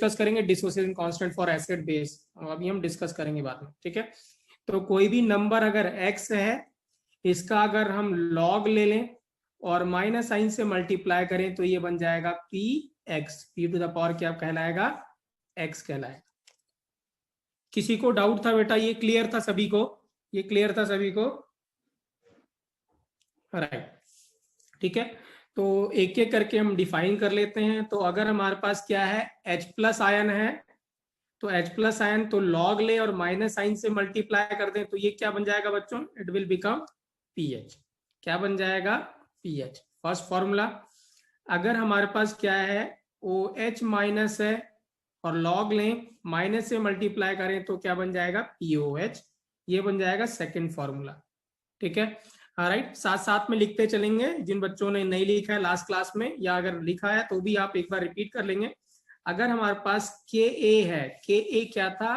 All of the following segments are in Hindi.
डिस्कस करेंगे dissociation constant for acid base, अभी हम डिस्कस करेंगे बाद में, ठीक है। तो कोई भी नंबर अगर x है, इसका अगर हम log ले लें और माइनस साइन से मल्टीप्लाई करें तो ये बन जाएगा px, p to the power क्या कहलाएगा, x कहलाएगा। किसी को डाउट था बेटा? ये क्लियर था सभी को? ये क्लियर था सभी को? राइट, ठीक है। तो एक एक करके हम डिफाइन कर लेते हैं। तो अगर हमारे पास क्या है, H प्लस आयन है, तो H प्लस आयन तो लॉग ले और माइनस साइन से मल्टीप्लाई कर दें तो ये क्या बन जाएगा बच्चों, इट विल बिकम पीएच। क्या बन जाएगा, पीएच, फर्स्ट फॉर्मूला। अगर हमारे पास क्या है, OH माइनस है और लॉग लें माइनस से मल्टीप्लाई करें तो क्या बन जाएगा, POH, ये बन जाएगा सेकेंड फॉर्मूला, ठीक है। राइट, साथ साथ में लिखते चलेंगे। जिन बच्चों ने नहीं लिखा है लास्ट क्लास में, या अगर लिखा है तो भी आप एक बार रिपीट कर लेंगे। अगर हमारे पास Ka है, Ka क्या था,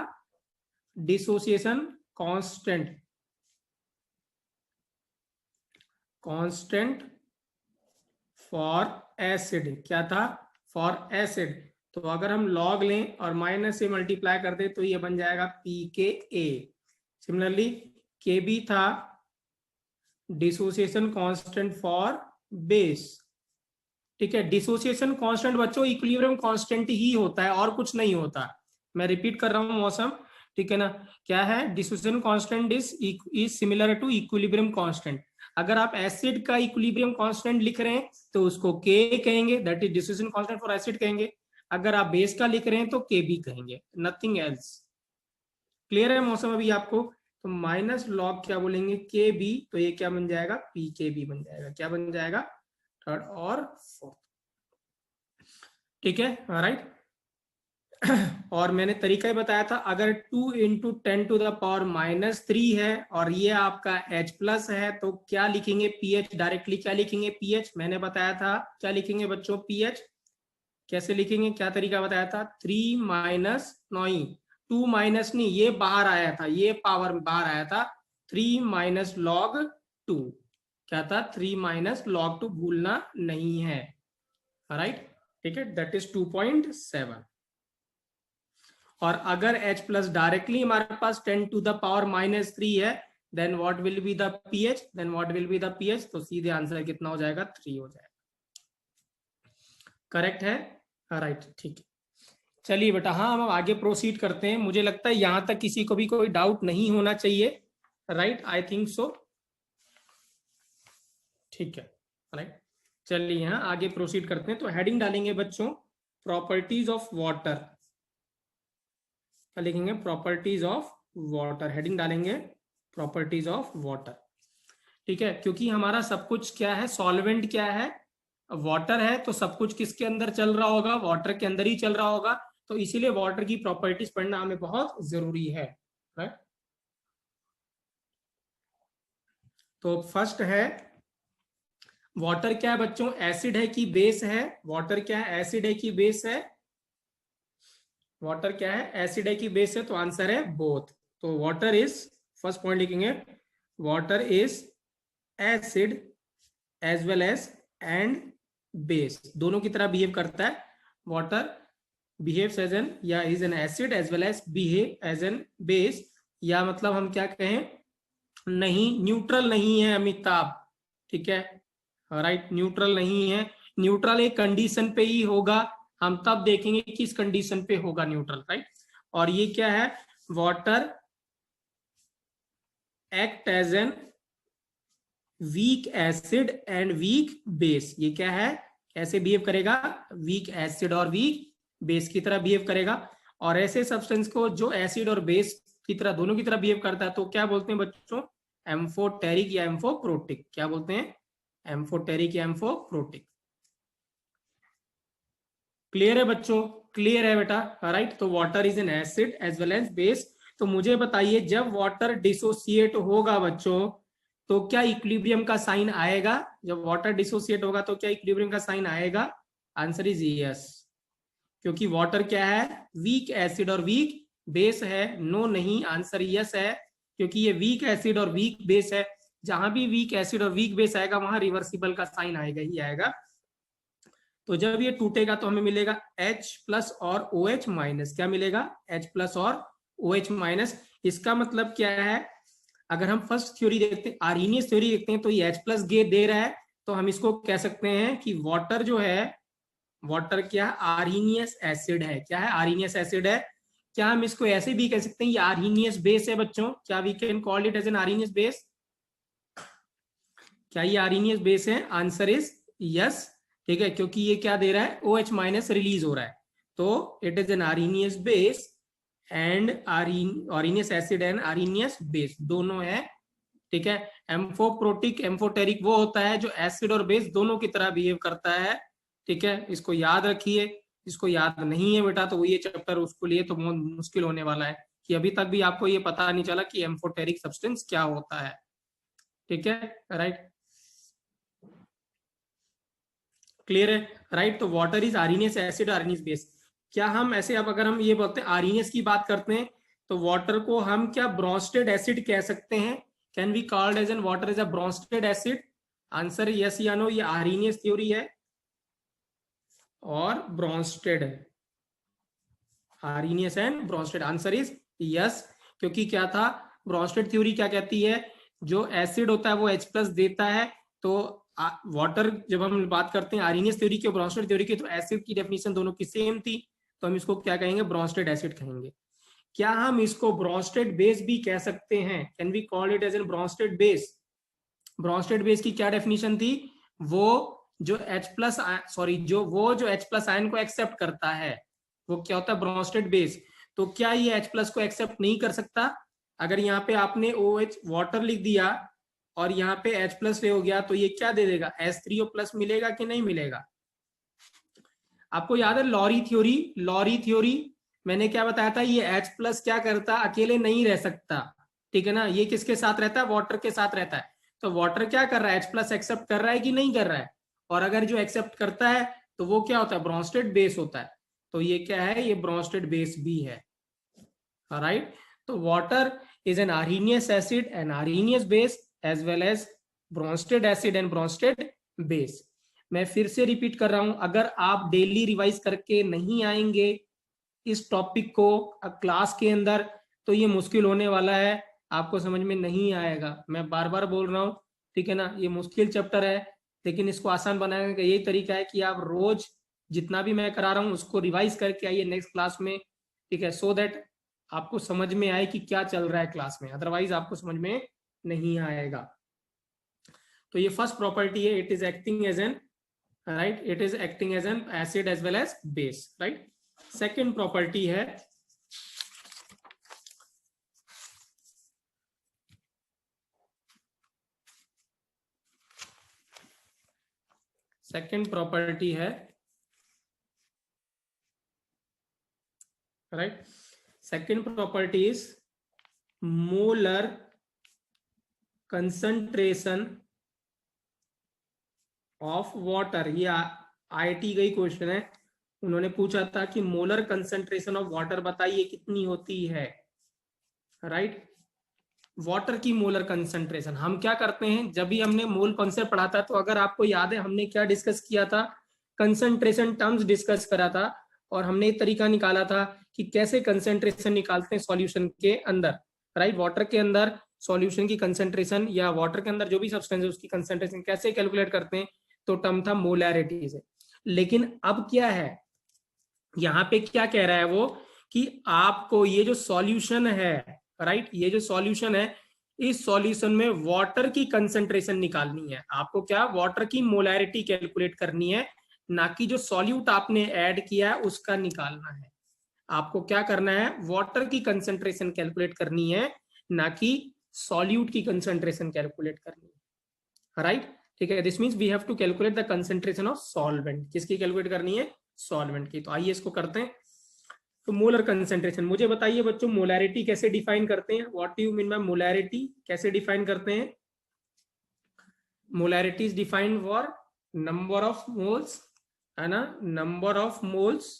dissociation constant, constant for acid, क्या था, फॉर एसिड। तो अगर हम लॉग लें और माइनस से मल्टीप्लाई कर दे तो ये बन जाएगा pKa। सिमिलरली Kb था डिसोसिएशन कांस्टेंट फॉर बेस, ठीक है। डिसोसिएशन कांस्टेंट बच्चों इक्विलिब्रियम कांस्टेंट ही होता है और कुछ नहीं होता। मैं रिपीट कर रहा हूं मौसम, ठीक है ना। क्या है, dissociation constant is similar to equilibrium constant. अगर आप एसिड का इक्विलिब्रियम कांस्टेंट लिख रहे हैं तो उसको K कहेंगे, that is dissociation constant for acid कहेंगे। अगर आप बेस का लिख रहे हैं तो Kb कहेंगे, नथिंग एल्स। क्लियर है मौसम अभी आपको? तो माइनस लॉग क्या बोलेंगे, Kb, तो ये क्या बन जाएगा, pKb बन जाएगा। क्या बन जाएगा, थर्ड और फोर्थ, ठीक है, राइट। और मैंने तरीका ही बताया था, अगर 2 इंटू 10 टू द पावर -3 है और ये आपका H प्लस है तो क्या लिखेंगे, pH, डायरेक्टली क्या लिखेंगे, pH। मैंने बताया था क्या लिखेंगे बच्चों, pH कैसे लिखेंगे, क्या तरीका बताया था, 3 माइनस, नहीं 2 माइनस नहीं, ये बाहर आया था, ये पावर बाहर आया था, 3 माइनस लॉग 2, क्या था, 3 माइनस लॉग 2, भूलना नहीं है, राइट, ठीक है, दैट इज 2.7। और अगर H प्लस डायरेक्टली हमारे पास 10 टू द पावर -3 है, then what will be the pH, then what will be the pH, तो सीधे आंसर कितना हो जाएगा, 3 हो जाएगा। करेक्ट है, राइट, ठीक है। चलिए बेटा, हाँ हम आगे प्रोसीड करते हैं। मुझे लगता है यहां तक किसी को भी कोई डाउट नहीं होना चाहिए, राइट, आई थिंक सो, ठीक है, राइट। चलिए यहाँ आगे प्रोसीड करते हैं। तो हेडिंग डालेंगे बच्चों, प्रॉपर्टीज ऑफ वाटर, लिखेंगे प्रॉपर्टीज ऑफ वाटर, हेडिंग डालेंगे प्रॉपर्टीज ऑफ वाटर, ठीक है। क्योंकि हमारा सब कुछ क्या है, सॉल्वेंट क्या है, वाटर है, तो सब कुछ किसके अंदर चल रहा होगा, वाटर के अंदर ही चल रहा होगा। तो इसीलिए वाटर की प्रॉपर्टीज पढ़ना हमें बहुत जरूरी है, राइट। तो फर्स्ट है, वाटर क्या है बच्चों, एसिड है कि बेस है, वाटर क्या है, एसिड है कि बेस है, वाटर क्या है, एसिड है कि बेस है, तो आंसर है बोथ। तो वाटर इज, फर्स्ट पॉइंट लिखेंगे, water is acid as well as and base, दोनों की तरह बिहेव करता है। वाटर बिहेव्स एज एन, या is an acid as well as behave as an base, या मतलब हम क्या कहें, नहीं, न्यूट्रल नहीं है अमिताभ, ठीक है, राइट, न्यूट्रल नहीं है। न्यूट्रल एक कंडीशन पे ही होगा, हम तब देखेंगे किस कंडीशन पे होगा न्यूट्रल, राइट। और ये क्या है, water act as an weak acid and weak base, ये क्या है, कैसे बिहेव करेगा, वीक एसिड और वीक बेस की तरह बिहेव करेगा। और ऐसे सब्सटेंस को जो एसिड और बेस की तरह, दोनों की तरह बिहेव करता है, तो क्या बोलते हैं बच्चों, एम्फोटेरिक या एम्फोप्रोटिक, क्या बोलते हैं, एम्फोटेरिक या एम्फोप्रोटिक। क्लियर है बच्चों, क्लियर है बेटा, राइट। तो water is an acid as well as base. तो मुझे बताइए, जब वाटर डिसोसिएट होगा बच्चों तो क्या इक्विलिब्रियम का साइन आएगा, जब वाटर डिसोसिएट होगा तो क्या इक्विलिब्रियम का साइन आएगा, आंसर इज यस। क्योंकि वाटर क्या है, वीक एसिड और वीक बेस है, नो नहीं, आंसर यस है, क्योंकि ये वीक एसिड और वीक बेस है। जहां भी वीक एसिड और वीक बेस आएगा वहां रिवर्सिबल का साइन आएगा ही आएगा। तो जब ये टूटेगा तो हमें मिलेगा H प्लस और OH माइनस। क्या मिलेगा? H प्लस और OH माइनस। इसका मतलब क्या है? अगर हम फर्स्ट थ्योरी देखते हैं, आर्हीनियस थ्योरी देखते हैं, तो ये H प्लस गे दे रहा है, तो हम इसको कह सकते हैं कि वाटर जो है, वाटर क्या आर्हीनियस एसिड है। क्या है? आर्हीनियस एसिड है। क्या हम इसको ऐसे भी कह सकते हैं ये आर्हीनियस बेस है बच्चों? क्या we can call it as an Arrhenius base? क्या ये आर्हीनियस बेस है? Answer is yes. ठीक है, क्योंकि ये क्या दे रहा है? OH माइनस रिलीज हो रहा है, तो it is an Arrhenius base and Arrhenius acid and Arrhenius base दोनों है। ठीक है, एम्फोप्रोटिक एम्फोटेरिक वो होता है जो एसिड और बेस दोनों की तरह बिहेव करता है। ठीक है, इसको याद रखिए। इसको याद नहीं है बेटा तो वो ये चैप्टर उसको लिए तो बहुत मुश्किल होने वाला है, कि अभी तक भी आपको ये पता नहीं चला कि एम्फोटेरिक सब्सटेंस क्या होता है। ठीक है, राइट, क्लियर है, राइट। तो water is Arrhenius acid, Arrhenius base. क्या हम ऐसे, अब अगर हम ये बोलते हैं आर्हीनियस की बात करते हैं, तो वाटर को हम क्या ब्रोंस्टेड एसिड कह सकते हैं? Can be called as an water is a Bronsted acid? Answer yes या नो? ये आर्हीनियस थ्योरी है और ब्रोंस्टेड है, Arrhenius and Bronsted. Answer is yes, क्योंकि क्या था, ब्रोंस्टेड थ्योरी क्या कहती है, जो एसिड होता है वो H प्लस देता है, तो वाटर, जब हम बात करते हैं आर्हीनियस थ्योरी की और ब्रोंस्टेड थ्योरी की, तो एसिड की डेफिनेशन दोनों की सेम थी, तो हम इसको क्या कहेंगे? ब्रोंस्टेड एसिड कहेंगे। क्या हम इसको ब्रोंस्टेड बेस भी कह सकते हैं? Can we call it as an Bronsted base? Bronsted base की क्या डेफिनेशन थी? वो जो H प्लस, सॉरी, जो H प्लस आयन को एक्सेप्ट करता है, वो क्या होता है? Bronsted base. तो क्या ये H प्लस को एक्सेप्ट नहीं कर सकता? अगर यहाँ पे आपने OH वाटर लिख दिया और यहाँ पे H प्लस हो गया, तो ये क्या दे देगा? H3O प्लस मिलेगा कि नहीं मिलेगा? आपको याद है लॉरी थ्योरी? लॉरी थ्योरी मैंने क्या बताया था, ये H प्लस क्या करता? अकेले नहीं रह सकता। ठीक है ना, ये किसके साथ रहता है? वाटर के साथ रहता है। तो वाटर क्या कर रहा है? H प्लस एक्सेप्ट कर रहा है कि नहीं कर रहा है? और अगर जो एक्सेप्ट करता है तो वो क्या होता है? ब्रोंस्टेड बेस होता है। तो ये क्या है? ये ब्रोंस्टेड बेस भी है, राइट। तो water is an Arrhenius acid and Arrhenius base as well as Bronsted acid and Bronsted base। मैं फिर से रिपीट कर रहा हूं, अगर आप डेली रिवाइज करके नहीं आएंगे इस टॉपिक को क्लास के अंदर, तो ये मुश्किल होने वाला है, आपको समझ में नहीं आएगा। मैं बार बार बोल रहा हूँ, ठीक है ना, ये मुश्किल चैप्टर है, लेकिन इसको आसान बनाने का यही तरीका है कि आप रोज जितना भी मैं करा रहा हूँ उसको रिवाइज करके आइए नेक्स्ट क्लास में। ठीक है, सो दैट आपको समझ में आए कि क्या चल रहा है क्लास में, अदरवाइज आपको समझ में नहीं आएगा। तो ये फर्स्ट प्रॉपर्टी है, it is acting as an, right, it is acting as an acid as well as base, right. Second property है right, second property is molar concentration of water. ये IIT का ही क्वेश्चन है, उन्होंने पूछा था कि मोलर कंसंट्रेशन ऑफ वाटर बताइए कितनी होती है, राइट। वाटर की मोलर कंसंट्रेशन हम क्या करते हैं, जब भी हमने मोल कॉन्सेप्ट पढ़ा था, तो अगर आपको याद है हमने क्या डिस्कस किया था, कंसंट्रेशन टर्म्स डिस्कस करा था, और हमने एक तरीका निकाला था कि कैसे कंसंट्रेशन निकालते हैं सॉल्यूशन के अंदर, राइट। वाटर के अंदर सॉल्यूशन की कंसंट्रेशन या वाटर के अंदर जो भी सब्सटेंस है उसकी कंसंट्रेशन कैसे कैलकुलेट करते हैं, तो टर्म था मोलैरिटी से। लेकिन अब क्या है, यहाँ पे क्या कह रहा है वो, कि आपको ये जो सॉल्यूशन है, राइट, ये जो सॉल्यूशन है, इस सॉल्यूशन में वाटर की कंसंट्रेशन निकालनी है आपको। क्या? वाटर की मोलैरिटी कैलकुलेट करनी है, ना कि जो सॉल्यूट आपने ऐड किया है उसका निकालना है। आपको क्या करना है? वाटर की कंसंट्रेशन कैलकुलेट करनी है, ना कि सॉल्यूट की कंसंट्रेशन कैलकुलेट करनी है, राइट। ठीक है, this means we have to calculate the concentration of solvent. किसकी कैलकुलेट करनी है? सॉल्वेंट की। तो आइए इसको करते हैं। तो मोलर कंसंट्रेशन, मुझे बताइए बच्चों मोलैरिटी कैसे डिफाइन करते हैं? What do you mean by molarity? कैसे डिफाइन करते हैं? Molarity is defined for number of moles, है ना, number of moles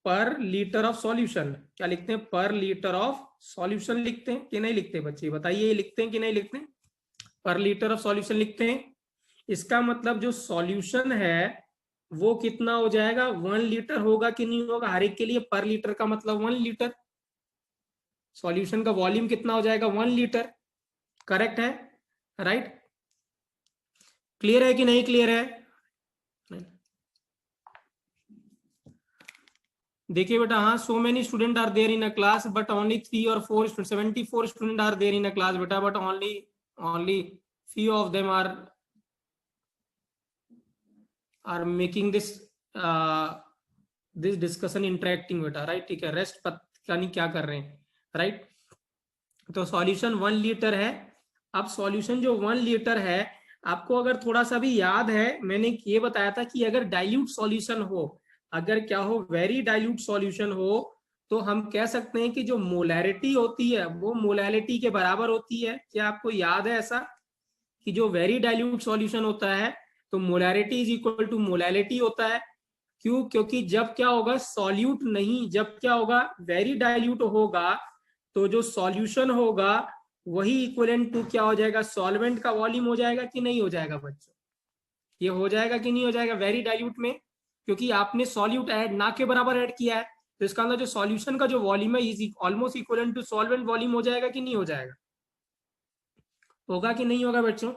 per litre of solution. क्या लिखते हैं? पर लीटर ऑफ सॉल्यूशन लिखते हैं कि नहीं लिखते? बच्चे बताइए, ये लिखते हैं कि नहीं लिखते हैं? पर लीटर ऑफ सॉल्यूशन लिखते हैं। इसका मतलब जो सॉल्यूशन है वो कितना हो जाएगा, 1 लीटर होगा कि नहीं होगा हर एक के लिए, पर लीटर का मतलब 1 लीटर, सॉल्यूशन का वॉल्यूम कितना हो जाएगा 1 लीटर, करेक्ट है, राइट। क्लियर है कि नहीं क्लियर है? देखिए बेटा, हाँ, so many student are there in a class but only 3 और 4 student, 74 student are there in a class बेटा, but only few of them are making this discussion interacting बेटा, राइट, ठीक है, रेस्ट पता नहीं क्या कर रहे हैं, राइट। तो सॉल्यूशन 1 लीटर है। अब सॉल्यूशन जो 1 लीटर है, आपको अगर थोड़ा सा भी याद है, मैंने ये बताया था कि अगर डाइल्यूट सॉल्यूशन हो, अगर क्या हो, वेरी डाइल्यूट सॉल्यूशन हो, तो हम कह सकते हैं कि जो मोलैरिटी होती है वो मोलैरिटी के बराबर होती है। क्या आपको याद है ऐसा कि जो वेरी डाइल्यूट सॉल्यूशन होता है तो molarity is equal to molality होता है। क्यों? क्योंकि जब क्या होगा, सॉल्यूट नहीं, जब क्या होगा, वेरी डाइल्यूट होगा, तो जो सॉल्यूशन होगा वही इक्विवेलेंट टू क्या हो जाएगा, सॉल्वेंट का वॉल्यूम हो जाएगा कि नहीं हो जाएगा बच्चों? ये हो जाएगा कि नहीं हो जाएगा वेरी डाइल्यूट में? क्योंकि आपने सॉल्यूट ऐड ना के बराबर ऐड किया है, तो इसका अंदर जो सॉल्यूशन का जो वॉल्यूम है is almost equivalent to solvent volume हो जाएगा कि नहीं हो जाएगा? होगा कि नहीं होगा बच्चों,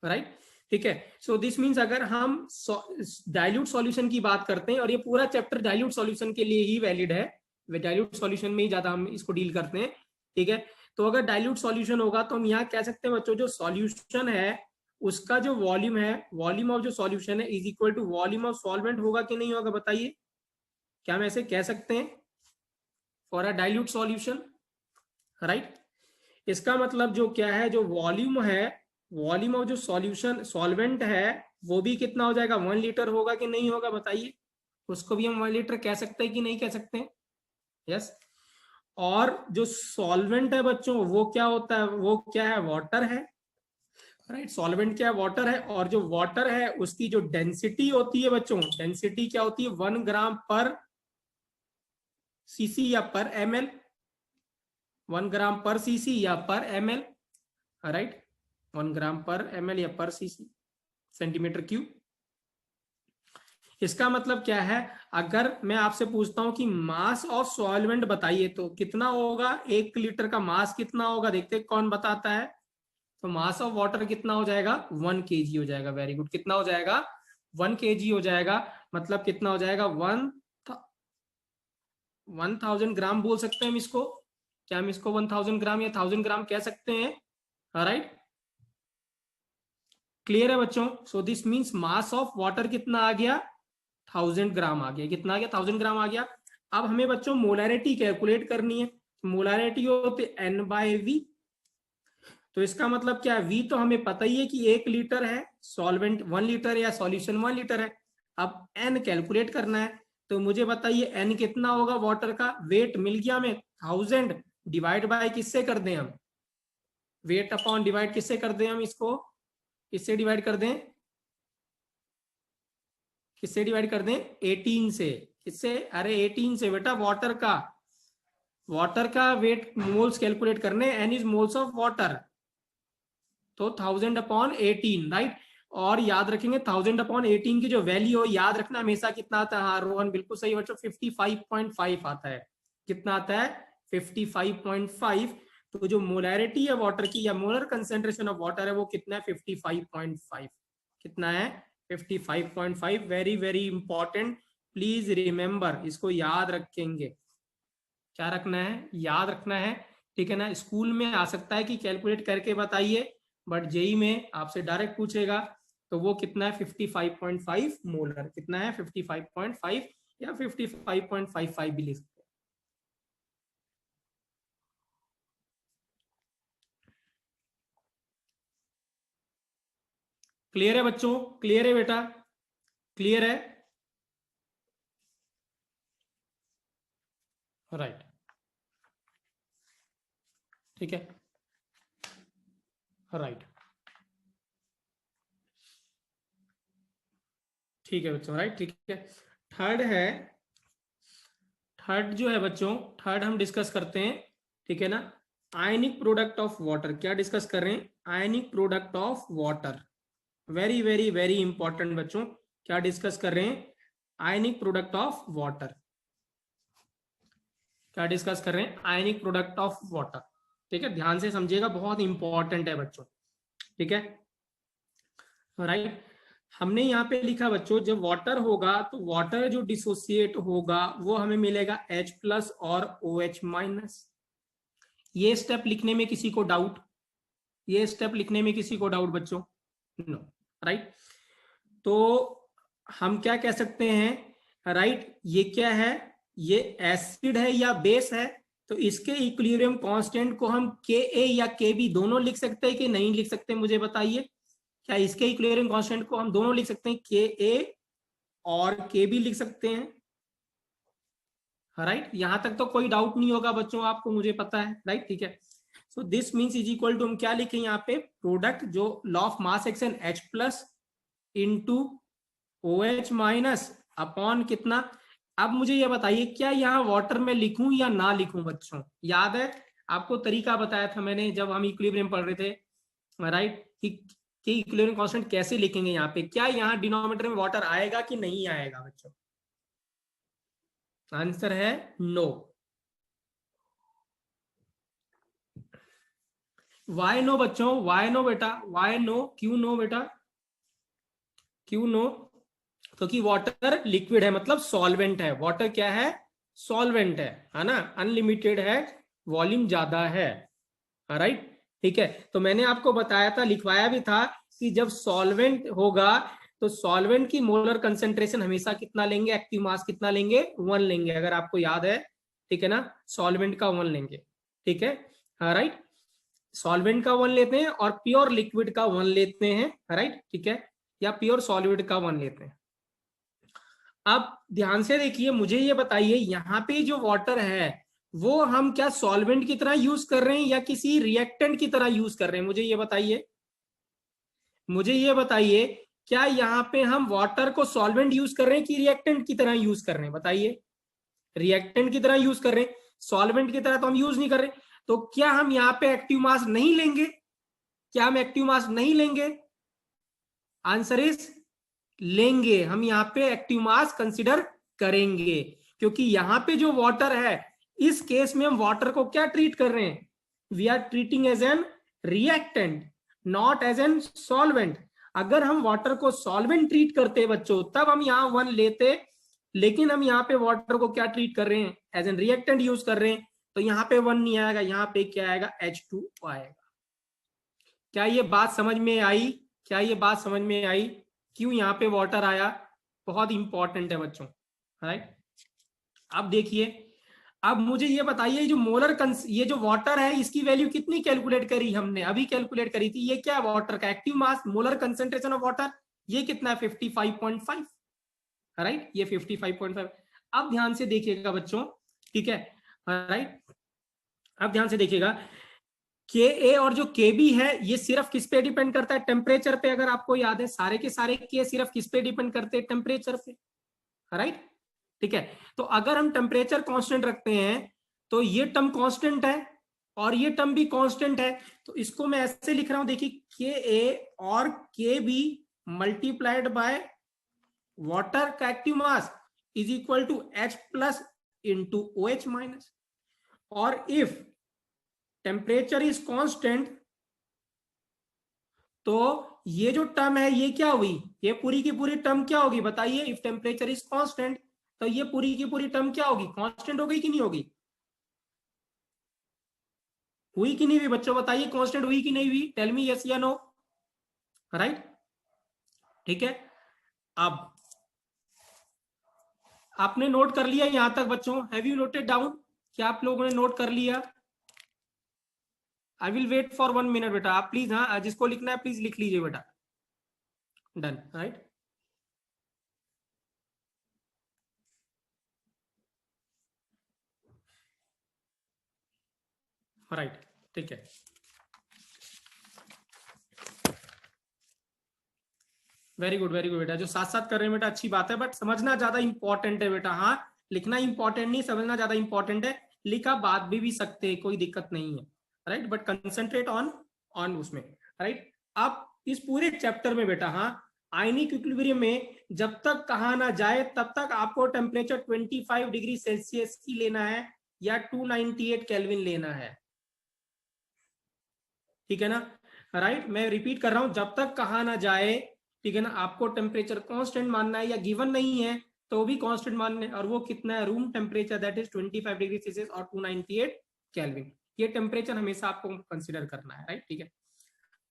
राइट, ठीक है। सो दिस मीन्स अगर हम डाइल्यूट सॉल्यूशन की बात करते हैं, और ये पूरा चैप्टर डाइल्यूट सॉल्यूशन के लिए ही वैलिड है, डाइल्यूट सॉल्यूशन में ही ज्यादा हम इसको डील करते हैं, ठीक है। तो अगर डाइल्यूट सॉल्यूशन होगा तो हम यहाँ कह सकते हैं बच्चों, जो सॉल्यूशन है उसका जो वॉल्यूम है, वॉल्यूम ऑफ जो सॉल्यूशन है is equal to volume of solvent, होगा कि नहीं होगा बताइए? क्या हम ऐसे कह सकते हैं for a dilute solution, right. इसका मतलब जो क्या है, जो वॉल्यूम है, वॉल्यूम ऑफ जो सॉल्यूशन सॉल्वेंट है वो भी कितना हो जाएगा, 1 लीटर होगा कि नहीं होगा बताइए? उसको भी हम 1 लीटर कह सकते हैं कि नहीं कह सकते हैं? यस। और जो सॉल्वेंट है बच्चों वो क्या होता है, वो क्या है, वाटर है, राइट। सॉल्वेंट क्या है, वाटर है, और जो वाटर है उसकी जो डेंसिटी होती है बच्चों, डेंसिटी क्या होती है, 1 ग्राम पर सीसी या पर एमएल, 1 ग्राम पर सीसी या पर एमएल, राइट, 1 ग्राम पर एमएल या पर सीसी सेंटीमीटर क्यूब। इसका मतलब क्या है, अगर मैं आपसे पूछता हूं कि मास ऑफ सॉल्वेंट बताइए तो कितना होगा, 1 लीटर का मास कितना होगा, देखते हैं कौन बताता है। तो मास ऑफ वाटर कितना हो जाएगा, 1 केजी हो जाएगा, वेरी गुड, कितना हो जाएगा, 1 केजी हो जाएगा। मतलब कितना हो जाएगा, 1000 ग्राम बोल सकते हैं हम इसको, क्या हम इसको 1000 ग्राम या 1000 ग्राम कह सकते हैं, राइट। क्लियर है बच्चों? सो this means mass of water कितना आ गया, 1000 ग्राम आ गया, कितना आ गया, 1000 ग्राम आ गया। अब हमें बच्चों मोलैरिटी कैलकुलेट करनी है, मोलैरिटी होती है N/V। तो इसका मतलब क्या है, V तो हमें पता ही है कि 1 लीटर है, सॉल्वेंट 1 लीटर या सॉल्यूशन 1 लीटर है। अब N कैलकुलेट करना है, तो मुझे बताइए N कितना होगा, वाटर का वेट मिल गया हमें 1000, डिवाइड बाय किससे कर दें हम, वेट अपॉन डिवाइड किससे कर दें हम इसको, किससे डिवाइड कर दें, किससे डिवाइड कर दें, 18 से, किससे, अरे 18 से बेटा, वाटर का वेट मोल्स कैलकुलेट करने, n is moles of water, तो 1000/18, राइट। और याद रखेंगे 1000/18 की जो वैल्यू हो, याद रखना हमेशा कितना आता है, हाँ रोहन बिल्कुल सही बच्चों, 55.5 आता है, कितना आता है, 55.5। तो जो मोलैरिटी है वाटर की या मोलर कंसेंट्रेशन ऑफ वाटर है वो कितना है, 55.5, कितना है, 55.5। Very very important, please remember, इसको याद रखेंगे, क्या रखना है, याद रखना है, ठीक है ना। स्कूल में आ सकता है कि कैलकुलेट करके बताइए, बट जेई में आपसे डायरेक्ट पूछेगा, तो वो कितना है, 55.5 मोलर, कितना है 55.5 या 55.55 भी लिख सकते हैं। क्लियर है बच्चों, क्लियर है बेटा, क्लियर है, राइट, ठीक है, राइट, ठीक है बच्चों, राइट, ठीक है। थर्ड है, थर्ड जो है बच्चों, थर्ड हम डिस्कस करते हैं, ठीक है ना, आयनिक प्रोडक्ट ऑफ वाटर। क्या डिस्कस कर रहे हैं, आयनिक product of water, very very very important बच्चों, क्या डिस्कस कर रहे हैं? आयनिक प्रोडक्ट ऑफ वाटर। क्या डिस्कस कर रहे हैं? आयनिक प्रोडक्ट ऑफ वाटर। ठीक है, ध्यान से समझिएगा, बहुत इंपॉर्टेंट है बच्चों। ठीक है, राइट। हमने यहाँ पे लिखा बच्चों, जब वाटर होगा तो वाटर जो डिसोसिएट होगा वो हमें मिलेगा H+ और OH-। ये स्टेप लिखने में किसी को डाउट? ये स्टेप लिखने में किसी को डाउट बच्चों? No, right. तो हम क्या कह सकते हैं, राइट, ये क्या है, ये एसिड है या बेस है? तो इसके इक्विलिब्रियम कांस्टेंट को हम Ka या Kb दोनों लिख सकते हैं कि नहीं लिख सकते, मुझे बताइए। क्या इसके इक्विलिब्रियम कांस्टेंट को हम दोनों लिख सकते हैं, Ka और Kb लिख सकते हैं? राइट, यहां तक तो कोई डाउट नहीं होगा बच्चों आपको, मुझे पता है, राइट। ठीक है, so this means is equal to, हम क्या लिखें यहाँ पे, प्रोडक्ट जो law of mass action H+ into OH- upon कितना। अब मुझे ये बताइए, क्या यहाँ वाटर में लिखूं या ना लिखूं बच्चों? याद है आपको तरीका बताया था मैंने जब हम इक्विलिब्रियम पढ़ रहे थे, राइट, कि इक्विलिब्रियम कांस्टेंट कैसे लिखेंगे यहाँ पे। क्या यहाँ डिनोमिनेटर में वाटर आएगा कि नहीं आएगा बच्चों? आंसर है नो। वाई नो बच्चों? वाई नो बेटा? Why no? क्यों नो बेटा? क्यों नो? क्योंकि वाटर लिक्विड है, मतलब सॉल्वेंट है। वाटर क्या है? सॉल्वेंट है ना, अनलिमिटेड है, वॉल्यूम ज्यादा है, राइट। ठीक है, तो मैंने आपको बताया था, लिखवाया भी था कि जब सॉल्वेंट होगा तो सॉल्वेंट की मोलर कंसेंट्रेशन हमेशा कितना लेंगे, एक्टिव मास कितना लेंगे, 1 लेंगे, अगर आपको याद है। ठीक है ना, सॉल्वेंट का 1 लेंगे। ठीक है, राइट, सॉल्वेंट का 1 लेते हैं और प्योर लिक्विड का 1 लेते हैं, राइट। ठीक है, या प्योर सॉलिड का 1 लेते हैं। अब ध्यान से देखिए, मुझे ये बताइए, यहाँ पे जो वाटर है वो हम क्या सॉल्वेंट की तरह यूज कर रहे हैं या किसी रिएक्टेंट की तरह यूज कर रहे हैं? मुझे ये बताइए, मुझे ये बताइए, क्या यहाँ पे हम वाटर को सॉल्वेंट यूज कर रहे हैं कि रिएक्टेंट की तरह यूज कर रहे हैं? बताइए। रिएक्टेंट की तरह यूज कर रहे हैं, सॉल्वेंट की तरह तो हम यूज नहीं कर रहे। तो क्या हम यहाँ पे एक्टिव मास नहीं लेंगे? क्या हम एक्टिव मास नहीं लेंगे? आंसर इज लेंगे। हम यहाँ पे एक्टिव मास कंसिडर करेंगे, क्योंकि यहाँ पे जो वाटर है, इस केस में हम वाटर को क्या ट्रीट कर रहे हैं? We are treating as an reactant, not as an solvent. अगर हम वाटर को सॉल्वेंट ट्रीट करते बच्चों, तब हम यहाँ 1 लेते, लेकिन हम यहाँ पे वाटर को क्या ट्रीट कर रहे हैं? एज एन रिएक्टेंट यूज कर रहे हैं, तो यहाँ पे 1 नहीं आएगा, यहाँ पे क्या आएगा? H2 आएगा। क्या ये बात समझ में आई? क्या ये बात समझ में आई क्यों यहाँ पे वाटर आया? बहुत इंपॉर्टेंट है बच्चों, राइट। अब देखिए, अब मुझे ये बताइए, जो ये जो वाटर है, इसकी वैल्यू कितनी कैलकुलेट करी हमने? अभी कैलकुलेट करी थी। ये क्या है? वाटर का active mass, molar concentration of water, ये कितना है? 55.5, राइट, ये 55.5। अब ध्यान से देखिएगा बच्चों, ठीक है, राइट। अब ध्यान से देखिएगा, के ए और जो के बी है, ये सिर्फ किस पे डिपेंड करता है? टेम्परेचर पे। अगर आपको याद है, सारे के सारे के सिर्फ किस पे डिपेंड करते हैं? टेम्परेचर पे, राइट। ठीक है, तो अगर हम टेम्परेचर कांस्टेंट रखते हैं तो ये टर्म कांस्टेंट है और ये टर्म भी कांस्टेंट है। तो इसको मैं ऐसे लिख रहा हूं, देखिए, के ए और K B multiplied by water का active mass is equal to H+ into OH-। और इफ टेम्परेचर इज कांस्टेंट, तो ये जो टर्म है ये क्या हुई? ये पूरी की पूरी टर्म क्या होगी? बताइए। इफ टेम्परेचर इज कांस्टेंट, तो ये पूरी की पूरी टर्म क्या होगी? कांस्टेंट हो गई कि नहीं होगी? हुई कि नहीं हुई बच्चों? बताइए, कांस्टेंट हुई कि नहीं हुई? टेल मी यस या नो, राइट। ठीक है, अब आपने नोट कर लिया यहां तक बच्चों? Have you noted down? क्या आप लोगों ने नोट कर लिया? I will wait for 1 minute बेटा, आप प्लीज, हाँ, जिसको लिखना है प्लीज लिख लीजिए बेटा। Done, right. राइट, ठीक है, वेरी गुड वेरी गुड बेटा। जो साथ साथ कर रहे हैं बेटा, अच्छी बात है, बट समझना ज्यादा इंपॉर्टेंट है बेटा। हाँ, लिखना इंपॉर्टेंट नहीं, समझना ज्यादा इंपॉर्टेंट है। लिखा बात भी सकते हैं, कोई दिक्कत नहीं है, right, but concentrate on on उसमें, राइट। अब इस पूरे चैप्टर में बेटा, हाँ, आयनिक इक्विलिब्रियम में जब तक कहा ना जाए तब तक आपको टेम्परेचर 25 डिग्री सेल्सियस की लेना है या 298 केल्विन लेना है, ठीक है ना, राइट। मैं रिपीट कर रहा हूं, जब तक कहा ना जाए, ठीक है ना, आपको टेम्परेचर कांस्टेंट मानना है, या गिवन नहीं है तो भी कांस्टेंट मानना है, और वो कितना है, room temperature, that is 25 degree Celsius और 298 केल्विन। ये टेम्परेचर हमेशा आपको कंसिडर करना है, राइट, ठीक है।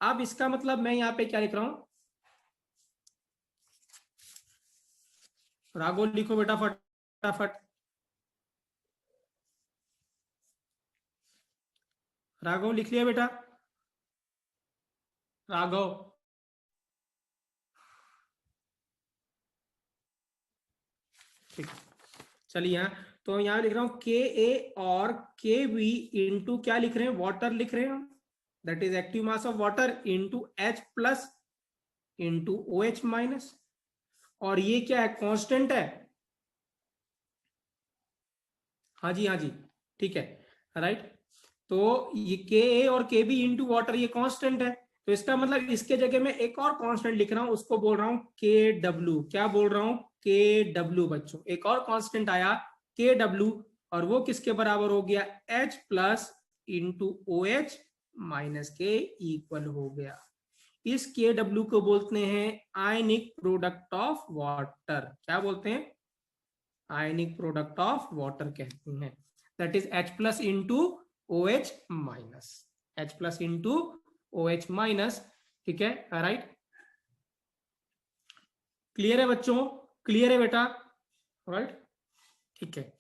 अब इसका मतलब मैं यहाँ पे क्या लिख रहा हूं, राघव लिखो बेटा फटाफट, राघव लिख लिया बेटा, राघव, ठीक, चलिए यहाँ, तो यहाँ लिख रहा हूँ के ए और के बी इंटू क्या लिख रहे हैं, वाटर लिख रहे हैं, that is active mass of water into H plus into O H minus, और ये क्या है, कांस्टेंट है, हाँ जी, हाँ जी, ठीक है, राइट। तो ये के ए और के बी इंटू वाटर ये कांस्टेंट है, तो इसका मतलब इसके जगह में एक और कांस्टेंट लिख रहा हूं, उसको बोल रहा हूं के डब्ल्यू, क्या बोल रहा हूं, के डब्ल्यू बच्चों, एक और कांस्टेंट आया के डब्ल्यू, और वो किसके बराबर हो गया, H plus into O H minus के इक्वल हो गया। इस के डब्ल्यू को बोलते हैं आयनिक प्रोडक्ट ऑफ वाटर, क्या बोलते हैं, आयनिक प्रोडक्ट ऑफ वाटर कहते हैं, that is H plus into O H minus, H plus into O H minus, ठीक है, राइट, क्लियर है बच्चों, क्लियर है बेटा, राइट, ठीक है।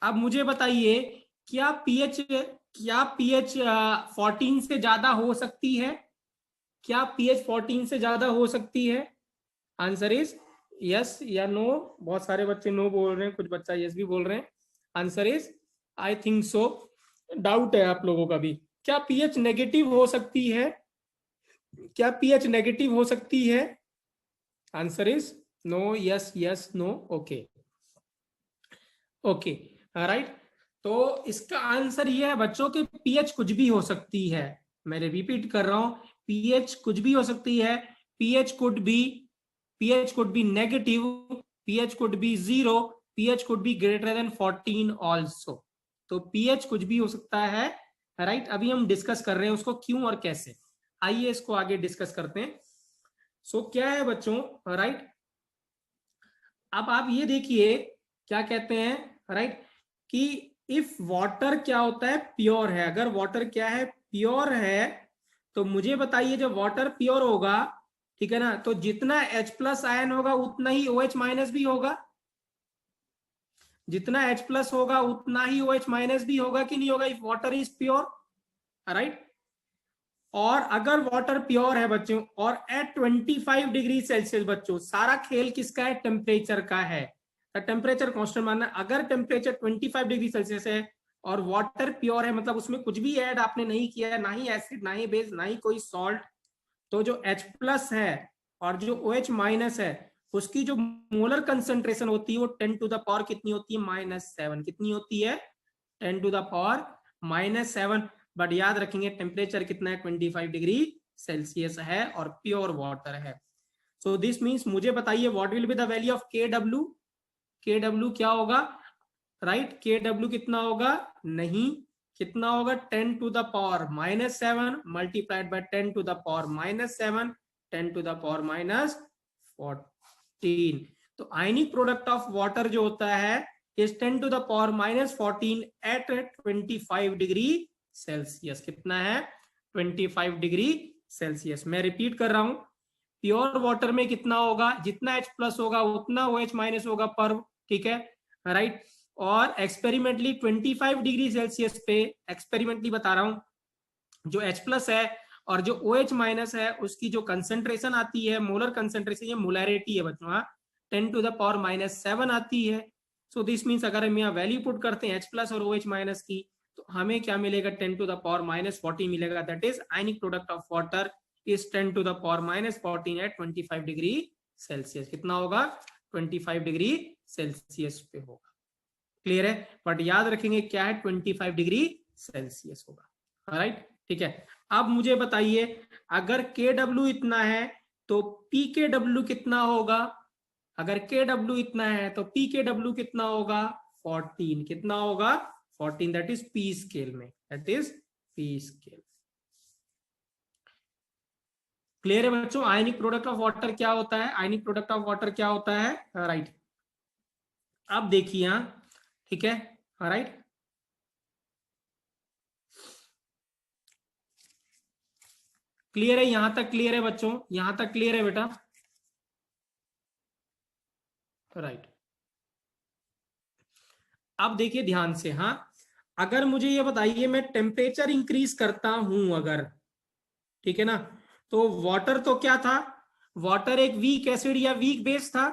अब मुझे बताइए, क्या पीएच 14 से ज्यादा हो सकती है, क्या पीएच 14 से ज्यादा हो सकती है, आंसर इज यस या नो, बहुत सारे बच्चे नो बोल रहे हैं, कुछ बच्चा यस भी बोल रहे हैं, answer is I think so, doubt है आप लोगों का भी, क्या पीएच नेगेटिव हो सकती है, क्या पीएच नेगेटिव हो सकती है, answer is no, yes yes no, okay okay, right. तो इसका आंसर ये है बच्चों कि पीएच कुछ भी हो सकती है, मैं रिपीट कर रहा हूं, पीएच कुछ भी हो सकती है, pH could be negative, pH could be 0, pH could be greater than 14 also, तो पीएच कुछ भी हो सकता है, राइट। अभी हम डिस्कस कर रहे हैं उसको क्यों और कैसे, आइए इसको आगे डिस्कस करते हैं। सो क्या है बच्चों, राइट, अब आप ये देखिए क्या कहते हैं, राइट, कि इफ वाटर क्या होता है, प्योर है, अगर वाटर क्या है, प्योर है, तो मुझे बताइए जब वाटर प्योर होगा, ठीक है ना, तो जितना H प्लस आयन होगा उतना ही OH माइनस भी होगा, जितना H प्लस होगा उतना ही OH माइनस भी होगा कि नहीं होगा, if water is pure, right. और अगर वाटर प्योर है बच्चों और एट 25 डिग्री सेल्सियस, बच्चों सारा खेल किसका है, टेम्परेचर का है, टेम्परेचर कांस्टेंट मानना, अगर टेम्परेचर 25 डिग्री सेल्सियस है और वाटर प्योर है, मतलब उसमें कुछ भी ऐड आपने नहीं किया है, ना ही एसिड, ना ही बेस, ना ही कोई सॉल्ट, तो जो H प्लस है और जो OH माइनस है उसकी जो मोलर कंसेंट्रेशन होती है वो 10 टू द पावर कितनी होती है, -7, कितनी होती है, 10 टू द पावर -7, बट याद रखेंगे टेम्परेचर कितना है, 25 डिग्री सेल्सियस है और प्योर वाटर है। सो दिस मीन्स मुझे बताइए what will be the value of के डब्ल्यू क्या होगा, राइट, के डब्ल्यू कितना होगा, नहीं, कितना होगा, 10 to the power -7 multiplied by 10 to the power -7, 10 to the power -14, तो आयनिक प्रोडक्ट ऑफ वाटर जो होता है is 10 to the power -14 at 25 degree Celsius, कितना है, 25 डिग्री सेल्सियस। मैं रिपीट कर रहा हूं, प्योर वाटर में कितना होगा, जितना H प्लस होगा उतना OH माइनस होगा पर, ठीक है, राइट। और एक्सपेरिमेंटली 25 डिग्री सेल्सियस पे, एक्सपेरिमेंटली बता रहा हूं, जो H प्लस है और जो OH माइनस है उसकी जो कंसेंट्रेशन आती है, मोलर कंसेंट्रेशन, ये मोलैरिटी है बच्चों, 10 टू द पावर -7 आती है। सो दिस मीन्स अगर हम यहाँ वैल्यू पुट करते हैं H प्लस और OH माइनस की, तो हमें क्या मिलेगा, 10 टू द पावर -14 मिलेगा, that is ionic product of water is 10 to the power -14 at 25 degree Celsius, कितना होगा, 25 डिग्री सेल्सियस पे होगा, क्लियर है, बट याद रखेंगे क्या है, 25 डिग्री सेल्सियस होगा, राइट। ठीक है, अब मुझे बताइए अगर के डब्ल्यू इतना है तो पी के डब्ल्यू कितना होगा? अगर के डब्ल्यू इतना है तो पी के डब्ल्यू कितना होगा? 14। कितना होगा? 14, दैट इज पी स्केल में, that is P scale. Clear है बच्चों? आयनिक प्रोडक्ट ऑफ वाटर क्या होता है? आयनिक प्रोडक्ट ऑफ वाटर क्या होता है? राइट। अब देखिए यहां, ठीक है, राइट। क्लियर है? यहां तक क्लियर है बच्चों? यहां तक क्लियर है बेटा? राइट। अब देखिए ध्यान से, हाँ, अगर मुझे ये बताइए मैं टेम्परेचर इंक्रीज करता हूं अगर, ठीक है ना, तो वाटर तो क्या था? वाटर एक वीक एसिड या वीक बेस था,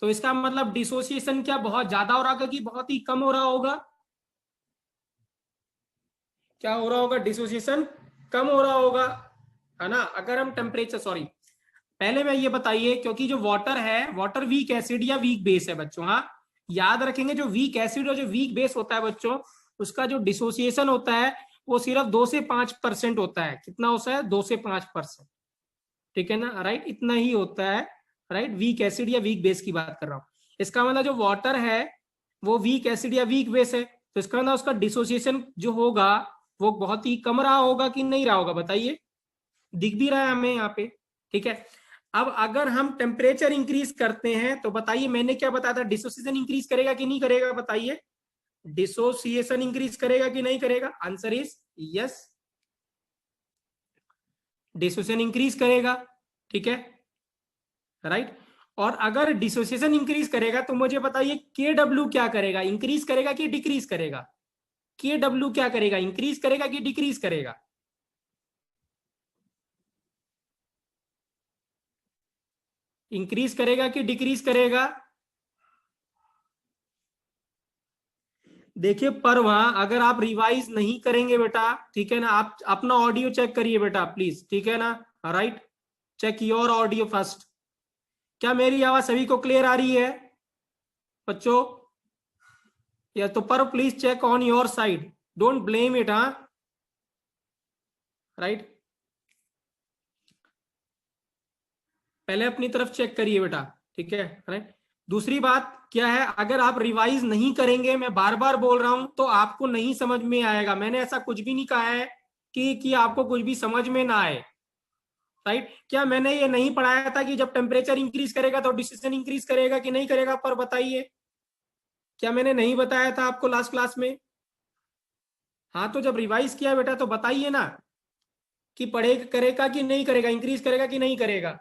तो इसका मतलब डिसोसिएशन क्या बहुत ज्यादा हो रहा होगा कि बहुत ही कम हो रहा होगा? क्या हो रहा होगा? डिसोसिएशन कम हो रहा होगा, है ना। अगर हम टेम्परेचर, सॉरी, पहले मैं ये बताइए, क्योंकि जो वाटर है, वाटर वीक एसिड या वीक बेस है बच्चों, हाँ, याद रखेंगे जो वीक एसिड और जो वीक बेस होता है बच्चों, उसका जो डिसोसिएशन होता है वो सिर्फ 2 से 5% होता है। कितना होता है? 2 से 5%, ठीक है ना, राइट, इतना ही होता है, राइट। वीक एसिड या वीक बेस की बात कर रहा हूं। इसका मतलब जो वाटर है वो वीक एसिड या वीक बेस है, तो इसका मतलब उसका डिसोसिएशन जो होगा वो बहुत ही कम रहा होगा कि नहीं रहा होगा? बताइए, दिख भी रहा है हमें यहाँ पे, ठीक है। अब अगर हम टेम्परेचर इंक्रीज करते हैं तो बताइए, मैंने क्या बताया था, डिसोसिएशन इंक्रीज करेगा कि नहीं करेगा? बताइए, डिसोसिएशन इंक्रीज करेगा कि नहीं करेगा? Answer is yes, dissociation increase करेगा, ठीक है, राइट। और अगर डिसोसिएशन इंक्रीज करेगा तो मुझे बताइए के डब्ल्यू क्या करेगा? इंक्रीज करेगा कि डिक्रीज करेगा? के डब्ल्यू क्या करेगा? इंक्रीज करेगा कि डिक्रीज करेगा? इंक्रीज करेगा कि डिक्रीज करेगा? देखिए, पर वहां अगर आप रिवाइज नहीं करेंगे बेटा, ठीक है ना, आप अपना ऑडियो चेक करिए बेटा प्लीज, ठीक है ना, right. Check your audio first. क्या मेरी आवाज सभी को क्लियर आ रही है बच्चों? या तो पर please check on your side, don't blame it, हाँ, राइट। पहले अपनी तरफ चेक करिए बेटा, ठीक है, राइट। दूसरी बात क्या है, अगर आप रिवाइज नहीं करेंगे, मैं बार बार बोल रहा हूं, तो आपको नहीं समझ में आएगा। मैंने ऐसा कुछ भी नहीं कहा है कि आपको कुछ भी समझ में ना आए, राइट। क्या मैंने ये नहीं पढ़ाया था कि जब टेम्परेचर इंक्रीज करेगा तो डिस्टेंस इंक्रीज करेगा कि नहीं करेगा? पर बताइए, क्या मैंने नहीं बताया था आपको लास्ट क्लास में? हाँ, तो जब रिवाइज किया बेटा तो बताइए ना कि पढ़ेगा, करेगा कि नहीं करेगा, इंक्रीज करेगा कि नहीं करेगा?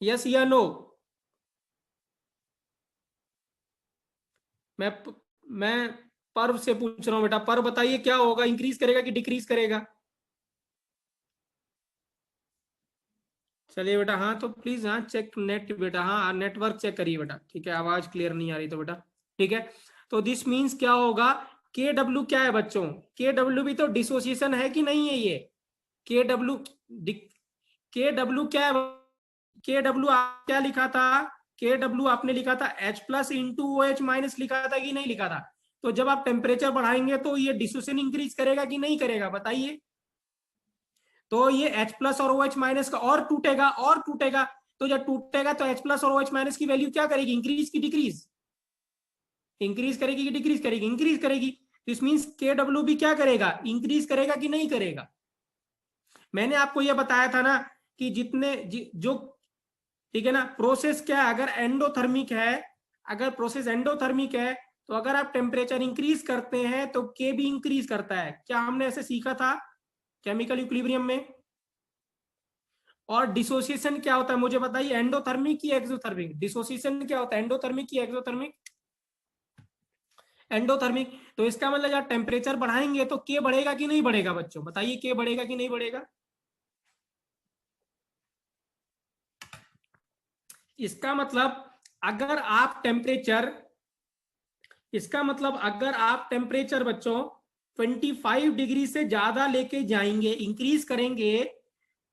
यस या नो? मैं मैं पर्व से पूछ रहा हूँ बेटा, पर बताइए क्या होगा, इंक्रीज करेगा कि डिक्रीज करेगा? चलिए बेटा, हाँ, तो प्लीज, हाँ, चेक नेट बेटा, हाँ, नेटवर्क चेक करिए बेटा, ठीक है, आवाज क्लियर नहीं आ रही तो बेटा, ठीक है। तो दिस मीन्स क्या होगा, के डब्ल्यू क्या है बच्चों? के डब्ल्यू भी तो डिसोसिएशन है कि नहीं है ये? के डब्ल्यू, के डब्ल्यू क्या है? के डब्ल्यू क्या लिखा था? के डब्ल्यू आपने लिखा था H plus into O H minus, लिखा था कि नहीं लिखा था? तो जब आप टेम्परेचर बढ़ाएंगे तो ये डिसोसिएशन इंक्रीज करेगा कि नहीं करेगा? बताइए। तो ये H प्लस और ओ एच माइनस का और टूटेगा और टूटेगा, तो जब टूटेगा तो H प्लस और ओ एच माइनस की वैल्यू क्या करेगी? इंक्रीज की डिक्रीज? इंक्रीज करेगी कि डिक्रीज करेगी? इंक्रीज करेगी। तो इस मीन्स के डब्ल्यू भी क्या करेगा? इंक्रीज करेगा कि नहीं करेगा? मैंने आपको यह बताया था ना कि जितने जो, ठीक है ना, प्रोसेस क्या है, अगर एंडोथर्मिक है, अगर प्रोसेस एंडोथर्मिक है, तो अगर आप टेम्परेचर इंक्रीज करते हैं तो के भी इंक्रीज करता है। क्या हमने ऐसे सीखा था केमिकल इक्विलिब्रियम में? और डिसोसिएशन क्या होता है मुझे बताइए, एंडोथर्मिक की एक्सोथर्मिक? डिसोसिएशन क्या होता है, एंडोथर्मिक की एक्सोथर्मिक? एंडोथर्मिक। तो इसका मतलब जब टेम्परेचर बढ़ाएंगे तो के बढ़ेगा कि नहीं बढ़ेगा बच्चों? बताइए, के बढ़ेगा कि नहीं बढ़ेगा? इसका मतलब अगर आप टेम्परेचर, इसका मतलब अगर आप टेम्परेचर बच्चों 25 डिग्री से ज्यादा लेके जाएंगे, इंक्रीज करेंगे,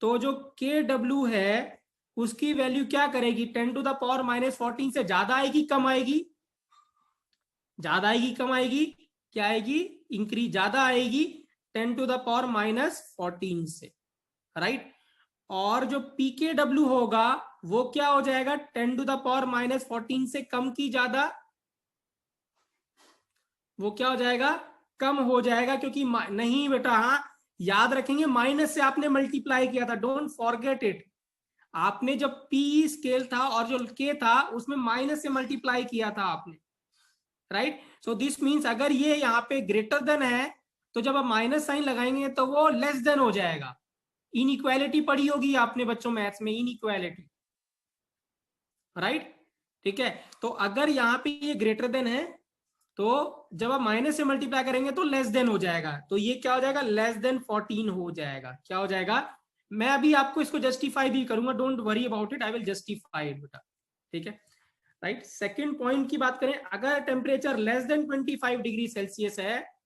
तो जो के डब्ल्यू है उसकी वैल्यू क्या करेगी? 10⁻⁻14 से ज्यादा आएगी, कम आएगी? ज्यादा आएगी, कम आएगी? क्या आएगी? इंक्रीज, ज्यादा आएगी। 10⁻⁻14 से, राइट। और जो pKw होगा वो क्या हो जाएगा, 10⁻⁻14 से कम की ज्यादा, वो क्या हो जाएगा, कम हो जाएगा, क्योंकि नहीं बेटा, हाँ याद रखेंगे, माइनस से आपने मल्टीप्लाई किया था, डोंट फॉरगेट इट। आपने जब पी स्केल था और जो के था उसमें माइनस से मल्टीप्लाई किया था आपने, राइट। सो दिस मीन्स अगर ये यहाँ पे ग्रेटर देन है तो जब आप माइनस साइन लगाएंगे तो वो लेस देन हो जाएगा। इनइक्वालिटी पढ़ी होगी आपने बच्चों मैथ्स में, इनइक्वालिटी, राइट। ठीक है, तो अगर यहाँ पे ये ग्रेटर देन है तो जब आप माइनस से मल्टीप्लाई करेंगे तो लेस देन हो जाएगा, तो ये क्या हो जाएगा, लेस देन 14 हो जाएगा। क्या हो जाएगा, मैं अभी आपको इसको जस्टिफाई भी करूंगा, don't worry about it, I will justify it बेटा, ठीक है, राइट। सेकंड पॉइंट की बात करें, अगर temperature less than 25 degree Celsius है